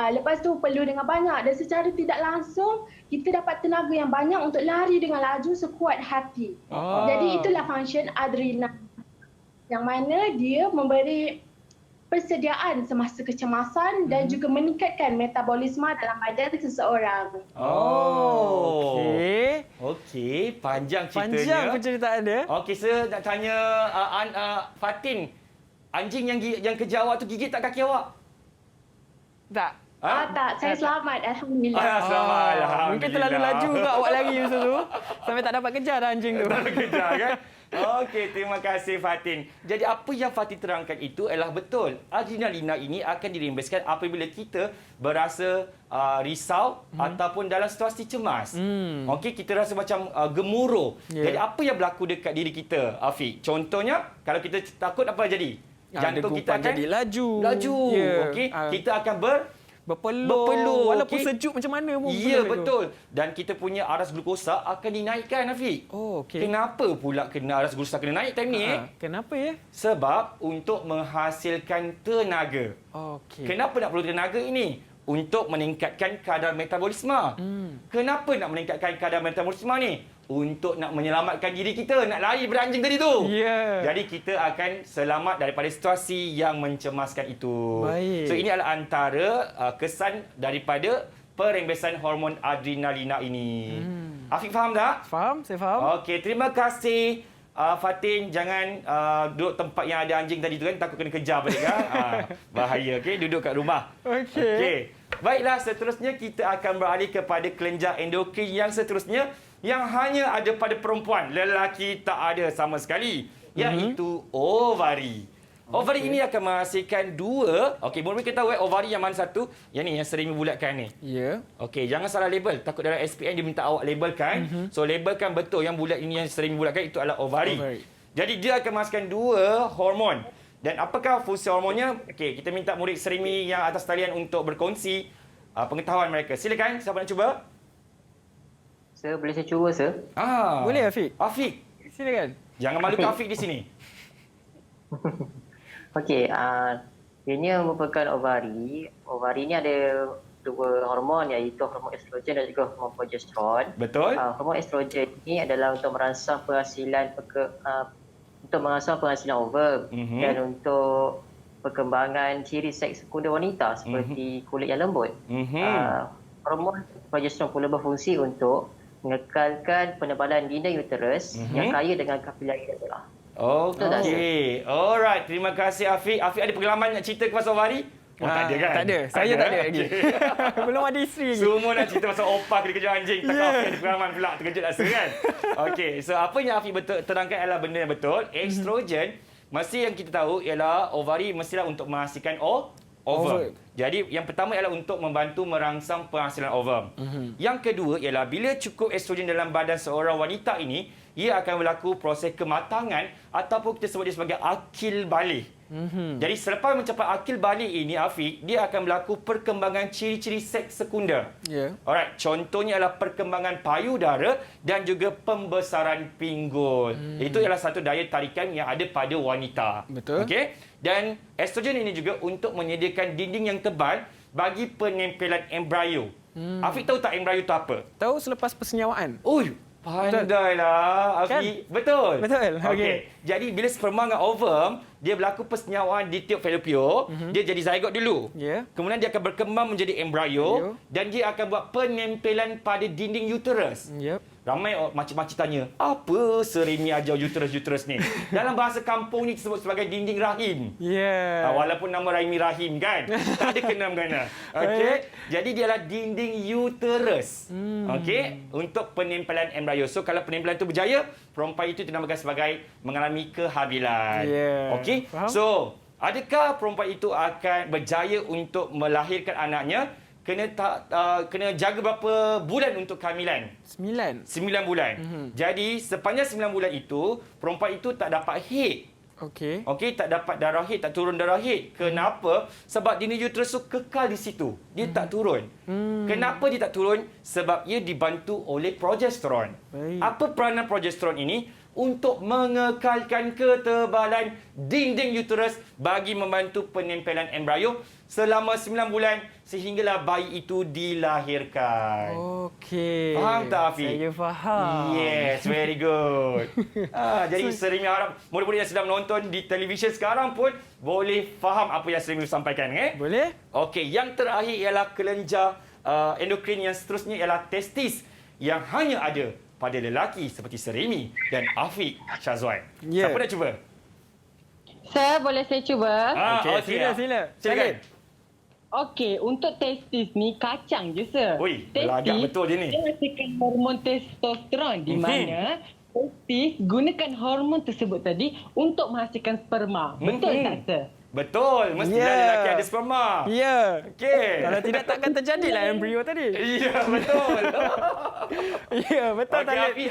Lepas tu perlu dengan banyak dan secara tidak langsung kita dapat tenaga yang banyak untuk lari dengan laju sekuat hati. Jadi itulah function adrenal yang mana dia memberi persediaan semasa kecemasan dan juga meningkatkan metabolisme dalam badan seseorang. Okey, panjang ceritanya. Panjang penceritaan dia. Okey, saya nak tanya Fatin. Anjing yang kejar awak tu gigit tak kaki awak? Tak. Tak, saya selamat. Alhamdulillah. Selamat. Alhamdulillah. Mungkin terlalu laju juga awak lari masa tu. Sampai tak dapat kejar dah anjing tu. Tak dapat kejar kan? Okey, terima kasih Fatin. Jadi apa yang Fatin terangkan itu adalah betul. Adrenalina ini akan dirembeskan apabila kita berasa risau ataupun dalam situasi cemas. Okey, kita rasa macam gemuruh. Jadi apa yang berlaku dekat diri kita, Afiq? Contohnya, kalau kita takut apa jadi? Jantung kita akan jadi laju. Okey, kita akan berpeluh. Walaupun sejuk macam mana pun. Ya, betul. Dan kita punya aras glukosa akan dinaikkan, Afiq. Okey. Kenapa pula aras glukosa kena naik time ni? Kenapa ya? Sebab untuk menghasilkan tenaga. Okey. Kenapa nak perlu tenaga ini? Untuk meningkatkan kadar metabolisme. Kenapa nak meningkatkan kadar metabolisme ni? Untuk nak menyelamatkan diri kita, nak lari daripada anjing tadi tu. Jadi kita akan selamat daripada situasi yang mencemaskan itu. Baik. So ini adalah antara kesan daripada perembesan hormon adrenalina ini. Afiq faham tak? Faham, saya faham. Okey, terima kasih. Fatin, jangan duduk tempat yang ada anjing tadi tu kan, takut kena kejar balik kan. Bahaya, okey, duduk kat rumah. Okey. Baiklah, seterusnya kita akan beralih kepada kelenjar endokrin yang seterusnya yang hanya ada pada perempuan, lelaki tak ada sama sekali, iaitu ovari. Ovari ini akan menghasilkan dua. Okey, boleh kita tahu ovari yang mana satu? Yang ni yang sering membulatkan ni. Ya. Okey, jangan salah label. Takut dalam SPM dia minta awak labelkan. So labelkan betul yang bulat ini yang sering membulatkan itu adalah ovari. Jadi dia akan menghasilkan dua hormon. Dan apakah fungsi hormonnya? Okey, kita minta murid Serimi yang atas talian untuk berkongsi pengetahuan mereka. Silakan, siapa nak cuba? Sir, boleh saya cuba, sir? Boleh, Afiq? Afiq, silakan. Jangan malukan Afiq di sini. Okey, ini merupakan ovari. Ovari ini ada dua hormon, iaitu hormon estrogen dan juga hormon progesteron. Betul. Hormon estrogen ini adalah untuk merangsang penghasilan ovum dan untuk perkembangan ciri seks sekunder wanita seperti kulit yang lembut. Hormon progesteron pula berfungsi untuk mengekalkan penebalan dinding uterus yang kaya dengan kapilari darah. Okey. Alright, terima kasih Afiq. Afiq ada pengalaman nak cerita pasal ovari? Tak ada kan? Tak ada. Saya tak ada lagi. Belum ada isteri lagi. Semua nak cerita pasal opak dia kejar anjing. Tak Afiq ada pengalaman pula. Terkejut rasa kan? Okey, so apa yang Afiq terangkan adalah benda yang betul. Estrogen, mesti yang kita tahu ialah ovari mestilah untuk menghasilkan ovum. Jadi yang pertama ialah untuk membantu merangsang penghasilan ovum. Yang kedua ialah bila cukup estrogen dalam badan seorang wanita ini, ia akan berlaku proses kematangan ataupun kita sebut dia sebagai akil balik. Jadi selepas mencapai akil balik ini, Afiq, dia akan berlaku perkembangan ciri-ciri seks sekunder. Alright, contohnya adalah perkembangan payudara dan juga pembesaran pinggul. Itu ialah satu daya tarikan yang ada pada wanita. Betul. Okey. Dan estrogen ini juga untuk menyediakan dinding yang tebal bagi penempelan embrio. Afiq tahu tak embrio itu apa? Tahu selepas persenyawaan. Pandailah, Afiq. Kan? Betul. Okey. Jadi bila sperma dengan ovum, dia berlaku persenyawaan di tiub falopio, dia jadi zygote dulu. Kemudian dia akan berkembang menjadi embrio dan dia akan buat penempelan pada dinding uterus. Ramai makcik-makcik tanya, apa Seremi ajar uterus ni? Dalam bahasa kampung ni disebut sebagai dinding rahim. Walaupun nama Raimi Rahim kan, tak ada kena-mengena. Okey. Jadi dia adalah dinding uterus. Okey, untuk penempelan embrio. So kalau penempelan itu berjaya, perempuan itu dinamakan sebagai mengalami kehamilan. Okey. So, adakah perempuan itu akan berjaya untuk melahirkan anaknya? Kena jaga berapa bulan untuk kehamilan? 9 bulan. Jadi sepanjang 9 bulan itu, perempuan itu tak dapat haid. Okey, tak dapat darah haid, tak turun darah haid. Kenapa? Sebab dinding uterus tu kekal di situ. Dia tak turun. Kenapa dia tak turun? Sebab ia dibantu oleh progesteron. Apa peranan progesteron ini? Untuk mengekalkan ketebalan dinding uterus bagi membantu penempelan embrio selama 9 bulan sehinggalah bayi itu dilahirkan. Okey. Faham tak, Afiq? Saya faham. Yes, very good. Jadi Seremi harap murid-murid yang sedang menonton di televisyen sekarang pun boleh faham apa yang Seremi sampaikan. Boleh. Okey, yang terakhir ialah kelenjar endokrin, yang seterusnya ialah testis yang hanya ada pada lelaki seperti Seremi dan Afiq Syazwan. Siapa nak cuba? Boleh saya cuba? Sila. Silakan. Okey, untuk testis ni kacang je, Sir. Belagak betul je ni. Dia menghasilkan hormon testosteron di mana testis gunakan hormon tersebut tadi untuk menghasilkan sperma. Betul tak, Sir? Betul. Mestilah lelaki ada sperma. Okey. Kalau tidak takkan terjadilah embrio tadi. Ya, betul. Betul. Okey, Afiq.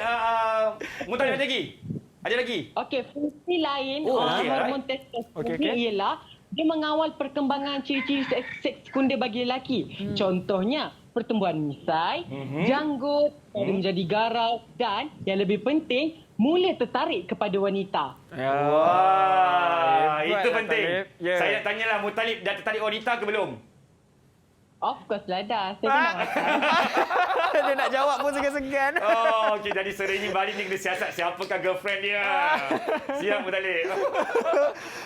Mu tanya lagi? Ada lagi? Okey, fungsi lain hormon testosteron ni ialah dia mengawal perkembangan ciri-ciri seks sekunder bagi lelaki. Contohnya, pertumbuhan misai, janggut, menjadi garau dan yang lebih penting, mula tertarik kepada wanita. Wah, itu penting. Saya nak tanyalah, Mutalib dah tertarik wanita ke belum? Of course lah dah. Saya kena makan. Dia nak jawab pun segan-segan. Okey, jadi Seremi balik ni kena siasat siapakah girlfriend dia. Siap, Mutalib.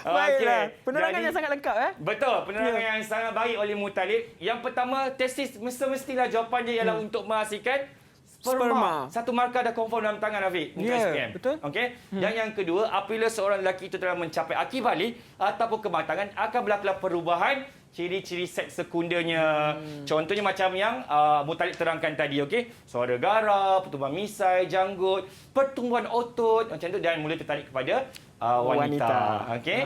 Baiklah. Penerangan yang sangat lengkap. Betul, penerangan yang sangat baik oleh Mutalib. Yang pertama, testis mestilah jawapan dia ialah untuk menghasilkan sperma. Satu markah dah confirm dalam tangan Afiq untuk SPM. Betul. Okey. Dan yang kedua, apabila seorang lelaki itu telah mencapai akil balik ataupun kematangan, akan berlakulah perubahan ciri-ciri seks sekundernya. Contohnya macam yang Mutalib terangkan tadi, okey. Suara garau, pertumbuhan misai, janggut, pertumbuhan otot macam tu dan mula tertarik kepada wanita. Okey.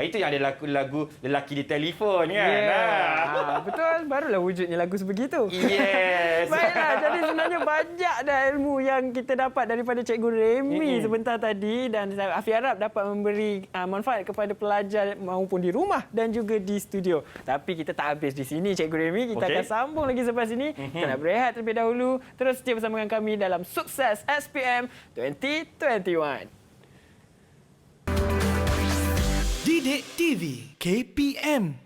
Itu yang ada lagu lelaki di telefon kan. Betul, barulah wujudnya lagu sebegitu. Yes. Baiklah, jadi sebenarnya banyak dah ilmu yang kita dapat daripada Cikgu Remy sebentar tadi dan Afiq harap dapat memberi manfaat kepada pelajar maupun di rumah dan juga di studio. Tapi kita tak habis di sini, Cikgu Remy. Kita akan sambung lagi selepas ini. Kita nak berehat terlebih dahulu. Terus setia bersama dengan kami dalam Sukses SPM 2021. Didik TV KPM.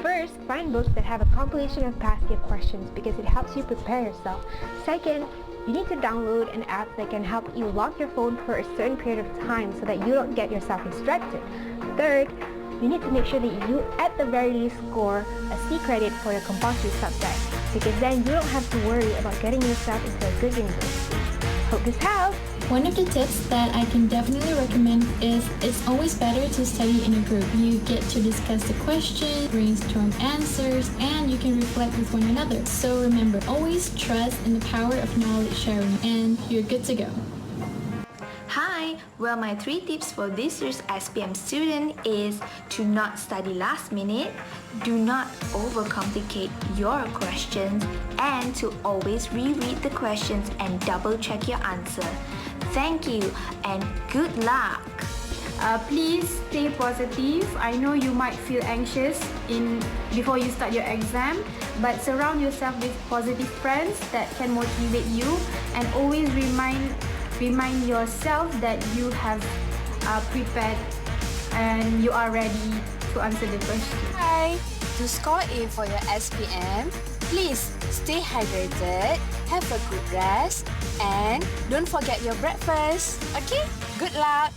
First, find books that have a compilation of past year questions because it helps you prepare yourself. Second, you need to download an app that can help you lock your phone for a certain period of time so that you don't get yourself distracted. Third, you need to make sure that you at the very least score a C credit for your compulsory subject because then you don't have to worry about getting yourself into a good university. Hope this helps! One of the tips that I can definitely recommend is it's always better to study in a group. You get to discuss the question, brainstorm answers, and you can reflect with one another. So remember, always trust in the power of knowledge sharing and you're good to go. Hi, well, my 3 tips for this year's SPM student is to not study last minute, do not overcomplicate your questions, and to always reread the questions and double check your answer. Thank you and good luck. Please stay positive. I know you might feel anxious before you start your exam, but surround yourself with positive friends that can motivate you, and always remind yourself that you have prepared and you are ready to answer the question. Hi! To score A for your SPM, please stay hydrated, have a good rest, and don't forget your breakfast. Okay? Good luck!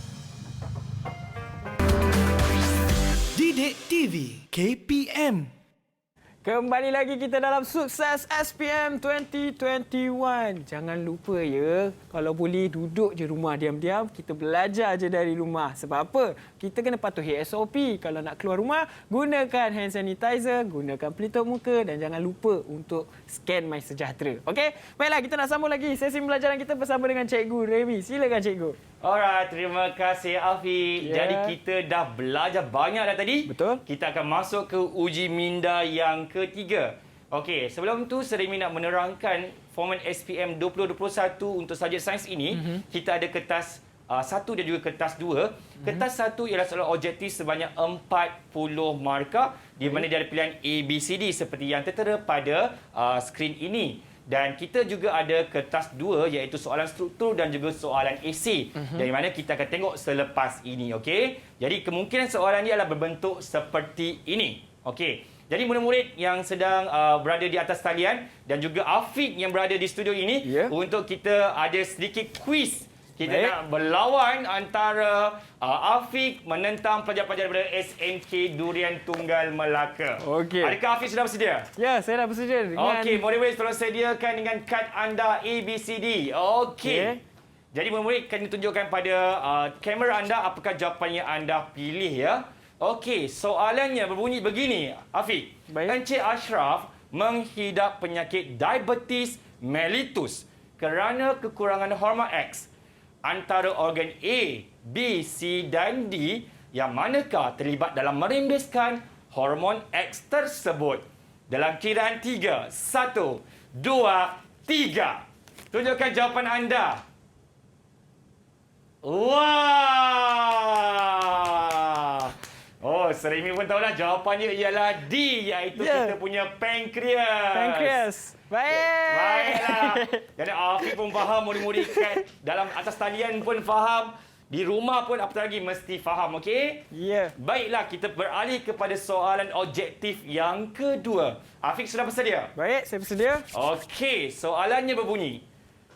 Didik TV KPM. Kembali lagi kita dalam Sukses SPM 2021. Jangan lupa ya, kalau boleh duduk je rumah diam-diam, kita belajar je dari rumah. Sebab apa? Kita kena patuhi SOP. Kalau nak keluar rumah, gunakan hand sanitizer, gunakan pelitup muka dan jangan lupa untuk scan MySejahtera. Okey? Baiklah, kita nak sambung lagi sesi pembelajaran kita bersama dengan Cikgu Remy. Silakan Cikgu. Alright, terima kasih Afiq. Yeah. Jadi kita dah belajar banyak dah tadi. Betul. Kita akan masuk ke uji minda yang ketiga. Okey, sebelum tu Seremi nak menerangkan format SPM 2021 untuk subjek sains ini. Kita ada kertas 1 dan juga kertas 2. Kertas 1 ialah soalan objektif sebanyak 40 markah di mana dia ada pilihan A, B, C, D seperti yang tertera pada skrin ini. Dan kita juga ada kertas 2 iaitu soalan struktur dan juga soalan esei. Dari mana kita akan tengok selepas ini, okey? Jadi kemungkinan soalan ini adalah berbentuk seperti ini. Okey. Jadi murid-murid yang sedang berada di atas talian dan juga Afiq yang berada di studio ini, untuk kita ada sedikit kuis. Kita nak berlawan antara Afiq menentang pelajar-pelajar daripada SMK Durian Tunggal Melaka. Okey. Adakah Afiq sudah bersedia? Ya, saya dah bersedia dengan... Okey, murid-murid tolong sediakan dengan kad anda A, B, C, D. Okey. Jadi murid-murid akan ditunjukkan pada kamera anda apakah jawapan yang anda pilih ya. Okey, soalannya berbunyi begini, Afiq. Encik Ashraf menghidap penyakit diabetes mellitus kerana kekurangan hormon X. Antara organ A, B, C dan D, yang manakah terlibat dalam merimbiskan hormon X tersebut? Dalam kiraan 3, 1, 2, 3. Tunjukkan jawapan anda. Wah! Oh, Seremi pun tahulah jawapannya ialah D, iaitu kita punya pankreas. Pankreas. Baiklah. Jadi Afiq pun faham, murid-murid kat dalam atas talian pun faham, di rumah pun apatah lagi mesti faham, okey? Ya. Baiklah, kita beralih kepada soalan objektif yang kedua. Afiq sudah bersedia? Baik, saya bersedia. Okey, soalannya berbunyi.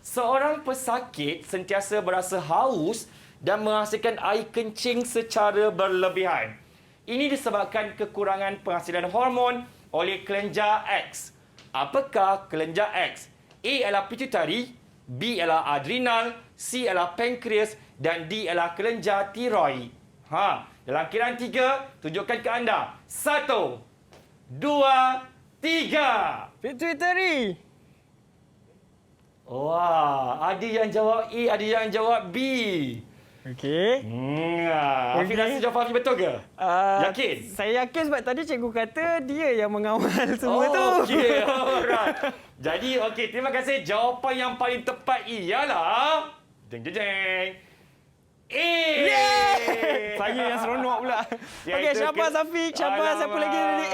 Seorang pesakit sentiasa berasa haus dan menghasilkan air kencing secara berlebihan. Ini disebabkan kekurangan penghasilan hormon oleh kelenjar X. Apakah kelenjar X? A adalah pituitari, B adalah adrenal, C adalah pankreas dan D adalah kelenjar tiroid. Dalam kiraan 3, tunjukkan ke anda. 1, 2, 3. Pituitari. Wah, ada yang jawab A, ada yang jawab B. Okey. Afiq rasa jawapan Afiq betul ke? Yakin? Saya yakin sebab tadi cikgu kata dia yang mengawal semua tu. Okey, alright. Jadi, okey, terima kasih. Jawapan yang paling tepat ialah... Jeng, jeng, jeng. Saya yang seronok pula. Okey, Syabas Afiq. Syabas, siapa lagi tadi?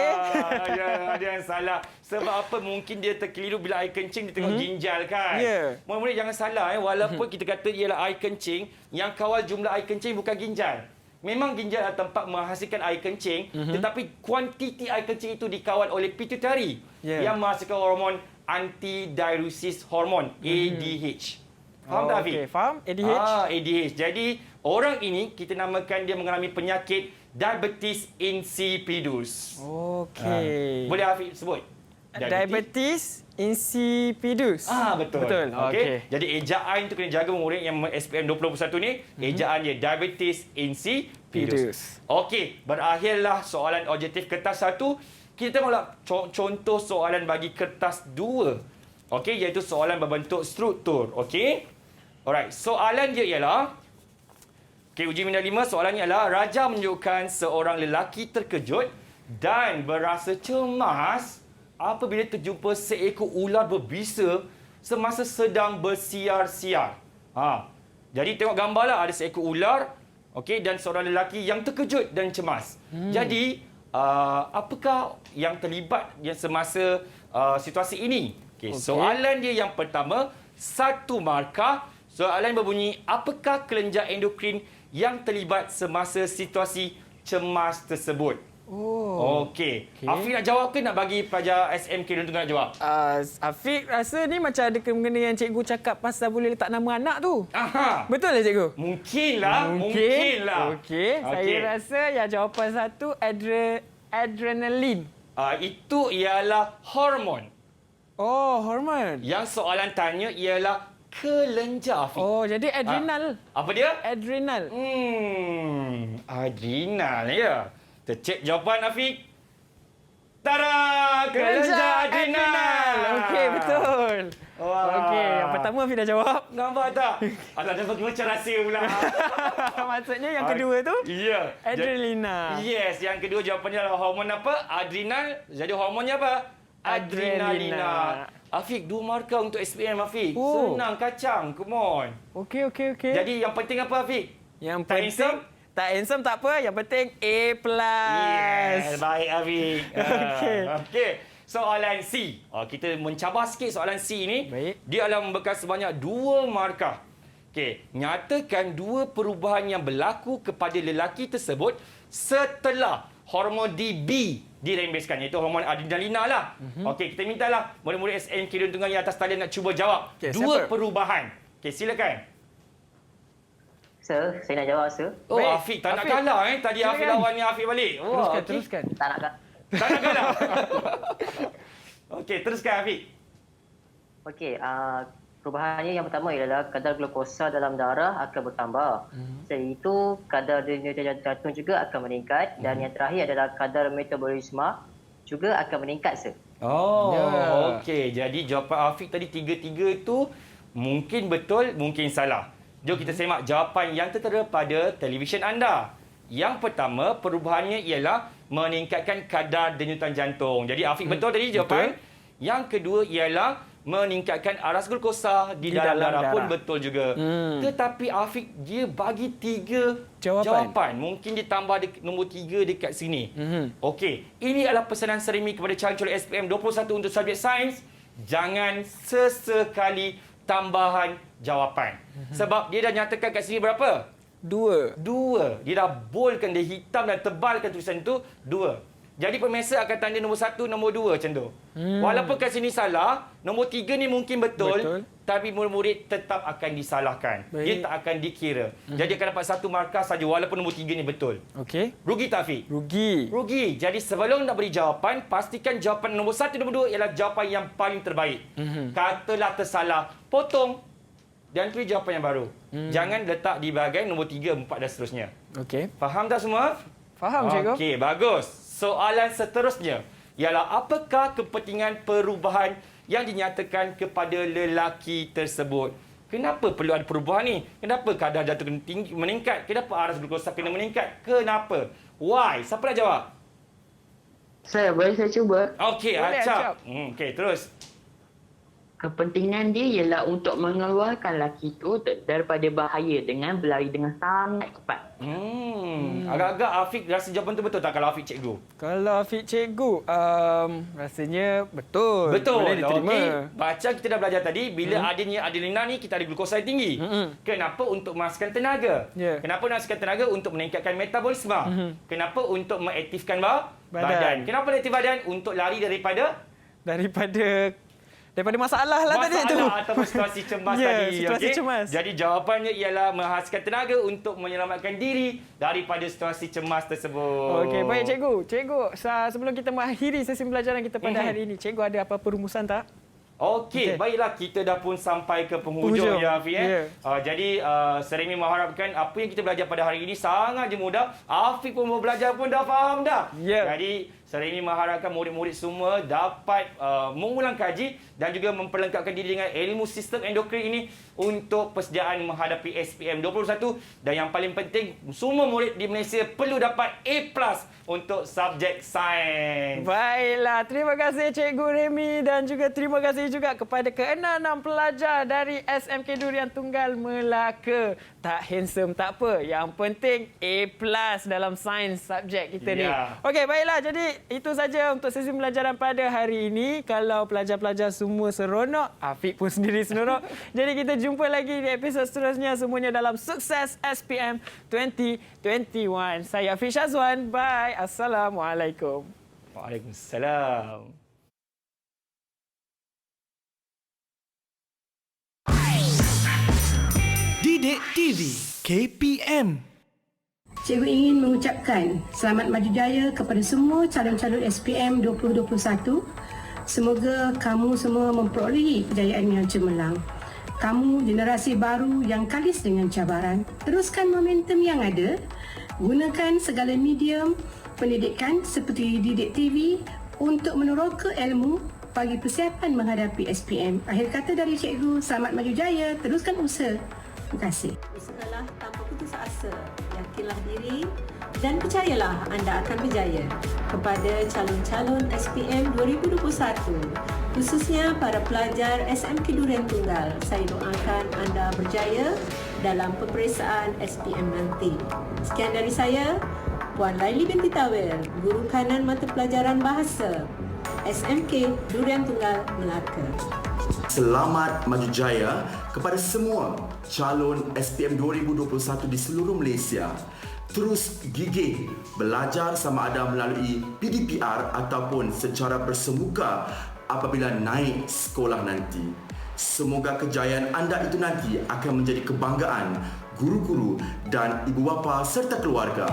Ada yang salah. Sebab apa? Mungkin dia terkeliru bila air kencing dia tengok ginjal kan? Ya. Murid-murid jangan salah. Walaupun kita kata ialah air kencing, yang kawal jumlah air kencing bukan ginjal. Memang ginjal adalah tempat menghasilkan air kencing, tetapi kuantiti air kencing itu dikawal oleh pituitari yang menghasilkan hormon antidiuresis hormon, ADH. Faham tak, Afiq? Okey, faham. ADH. ADH. Jadi, orang ini kita namakan dia mengalami penyakit diabetes insipidus. Okey. Boleh Afiq sebut? Diabetes insipidus. Betul. Betul. Okey. Jadi ejaan tu kena jaga murid yang SPM 2021 ni, ejaan dia diabetes insipidus. Okey, berakhirlah soalan objektif kertas 1. Kita tengoklah contoh soalan bagi kertas 2. Okey, iaitu soalan berbentuk struktur. Okey. Alright, soalan dia ialah Okey, uji minda 5 soalannya adalah Raja menunjukkan seorang lelaki terkejut dan berasa cemas apabila terjumpa seekor ular berbisa semasa sedang bersiar-siar. Jadi tengok gambarlah, ada seekor ular, okey, dan seorang lelaki yang terkejut dan cemas. Jadi apakah yang terlibat semasa situasi ini? Okey, soalan dia yang pertama, 1 markah. Soalan berbunyi, apakah kelenjar endokrin yang terlibat semasa situasi cemas tersebut? Okey. Afiq nak jawab ke nak bagi pelajar SMK Kedua Tunggal nak jawab? Afiq rasa ni macam ada kena yang cikgu cakap pasal boleh letak nama anak tu. Betul tak cikgu? Mungkinlah. Okey. Saya rasa yang jawapan 1 adrenalin. Itu ialah hormon. Hormon. Yang soalan tanya ialah kelenjar, Afiq. Jadi adrenal. Apa dia? Adrenal. Adrenal, ya. Tercek jawapan, Afiq. Tada! Kelenjar adrenal. Okey, betul. Okey, yang pertama Afiq dah jawab. Nampak tak? Alah, dah bagi macam rahsia pula. Maksudnya yang kedua tu? Ya. Adrenalina. Yes, yang kedua jawapannya adalah hormon apa? Adrenal. Jadi hormonnya apa? Adrenalina. Afiq, 2 markah untuk SPM, Afiq. Senang kacang. Come on. Okey. Jadi yang penting apa, Afiq? Yang penting tak handsome tak apa, yang penting A+. Yes, baik, Afiq. Okey. Soalan C. Kita mencabar sikit soalan C ni. Baik. Dia adalah membekal sebanyak 2 markah. Okey, nyatakan 2 perubahan yang berlaku kepada lelaki tersebut setelah hormon DB dirembeskan, iaitu hormon adrenalina lah. Okey, kita mintalah murid-murid SMK Kedua Tunggal yang atas talian nak cuba jawab. 2 perubahan. Okey, silakan. Sir, saya nak jawab, Sir. Afiq tak nak kalah Tadi Afiq lawan ni Afiq balik. Teruskan. Tak nak kalah. Okey, teruskan, Afiq. Okey, perubahannya yang pertama ialah kadar glukosa dalam darah akan bertambah. Selain itu, kadar denyut jantung juga akan meningkat. Dan yang terakhir adalah kadar metabolisme juga akan meningkat, Sir. Okey. Jadi jawapan Afiq tadi 3-3 itu mungkin betul, mungkin salah. Jom kita semak jawapan yang tertera pada televisyen anda. Yang pertama, perubahannya ialah meningkatkan kadar denyutan jantung. Jadi Afiq betul tadi jawapan. Yang kedua ialah meningkatkan aras glukosa di dalam darah pun betul juga. Tetapi Afiq dia bagi 3 jawapan. Mungkin ditambah nombor 3 dekat sini. Okey, ini adalah pesanan Seremi kepada calon-calon SPM 21 untuk subjek sains. Jangan sesekali tambahan jawapan. Sebab dia dah nyatakan kat sini berapa? 2. Dia dah boldkan, dia hitam dan tebalkan tulisan itu 2. Jadi pemirsa akan tanda nombor 1, nombor 2 macam tu. Walaupun kat sini salah, nombor 3 ni mungkin betul. Tapi murid-murid tetap akan disalahkan. Dia tak akan dikira. Jadi akan dapat 1 markah saja walaupun nombor 3 ni betul. Okey. Rugi tak, Afiq? Rugi. Jadi sebelum nak beri jawapan, pastikan jawapan nombor 1 dan nombor 2 ialah jawapan yang paling terbaik. Katalah tersalah, potong dan tulis jawapan yang baru. Jangan letak di bahagian nombor 3, 4 dan seterusnya. Okey. Faham tak semua? Faham, cikgu. Okey, bagus. Soalan seterusnya ialah apakah kepentingan perubahan yang dinyatakan kepada lelaki tersebut? Kenapa perlu ada perubahan ni? Kenapa kadar jantung tinggi meningkat? Kenapa aras glukosa kena meningkat? Kenapa? Why? Siapa nak jawab? Boleh saya cuba? Okey, Acap. Okey, terus. Kepentingan dia ialah untuk mengeluarkan lelaki itu daripada bahaya dengan berlari dengan sangat cepat. Agak-agak Afiq rasa jawapan tu betul tak kalau Afiq cikgu? Kalau Afiq cikgu, rasanya betul. Boleh diterima. Okey. Baca kita dah belajar tadi, bila adanya adrenalina ni kita ada glukosa yang tinggi. Kenapa? Untuk menghasilkan tenaga. Kenapa nak menghasilkan tenaga? Untuk meningkatkan metabolisme. Kenapa? Untuk mengaktifkan badan. Kenapa mengaktif badan? Untuk lari daripada masalah lah tadi tu. Masalah ataupun situasi cemas tadi. Situasi cemas. Jadi jawapannya ialah menghasilkan tenaga untuk menyelamatkan diri daripada situasi cemas tersebut. Okey, baik cikgu. Cikgu, sebelum kita mengakhiri sesi pembelajaran kita pada hari ini, cikgu ada apa-apa rumusan tak? Okey, baiklah kita dah pun sampai ke penghujung ya Afiq. Jadi Seremi mengharapkan apa yang kita belajar pada hari ini sangat je mudah. Afiq pun mau belajar pun dah faham dah. Jadi Seremi mengharapkan murid-murid semua dapat mengulang kaji dan juga memperlengkapkan diri dengan ilmu sistem endokrin ini untuk persediaan menghadapi SPM 2021. Dan yang paling penting, semua murid di Malaysia perlu dapat A+ untuk subjek sains. Baiklah, terima kasih Cikgu Remy dan juga terima kasih juga kepada ke-6 pelajar dari SMK Durian Tunggal Melaka. Tak handsome tak apa, yang penting A+ dalam sains subjek kita ni. Okey, baiklah, jadi itu saja untuk sesi pelajaran pada hari ini. Kalau pelajar-pelajar semua seronok, Afiq pun sendiri seronok. Jadi kita jumpa lagi di episod seterusnya, semuanya dalam Sukses SPM 2021. Saya Afiq Syazwan, bye. Assalamualaikum. Waalaikumsalam. Didik TV KPM. Cikgu ingin mengucapkan selamat maju jaya kepada semua calon-calon SPM 2021. Semoga kamu semua memperolehi kejayaan yang cemerlang. Kamu generasi baru yang kalis dengan cabaran. Teruskan momentum yang ada. Gunakan segala medium pendidikan seperti Didik TV untuk meneroka ilmu bagi persiapan menghadapi SPM. Akhir kata dari cikgu, selamat maju jaya, teruskan usaha. Terima kasih. Usahalah tanpa putus asa, yakinlah diri dan percayalah anda akan berjaya. Kepada calon-calon SPM 2021, khususnya para pelajar SMK Durian Tunggal, saya doakan anda berjaya dalam peperiksaan SPM nanti. Sekian dari saya, Puan Laili binti Tawil, Guru Kanan Mata Pelajaran Bahasa, SMK Durian Tunggal Melaka. Selamat maju jaya kepada semua calon SPM 2021 di seluruh Malaysia. Terus gigih belajar sama ada melalui PDPR ataupun secara bersemuka apabila naik sekolah nanti. Semoga kejayaan anda itu nanti akan menjadi kebanggaan guru-guru dan ibu bapa serta keluarga.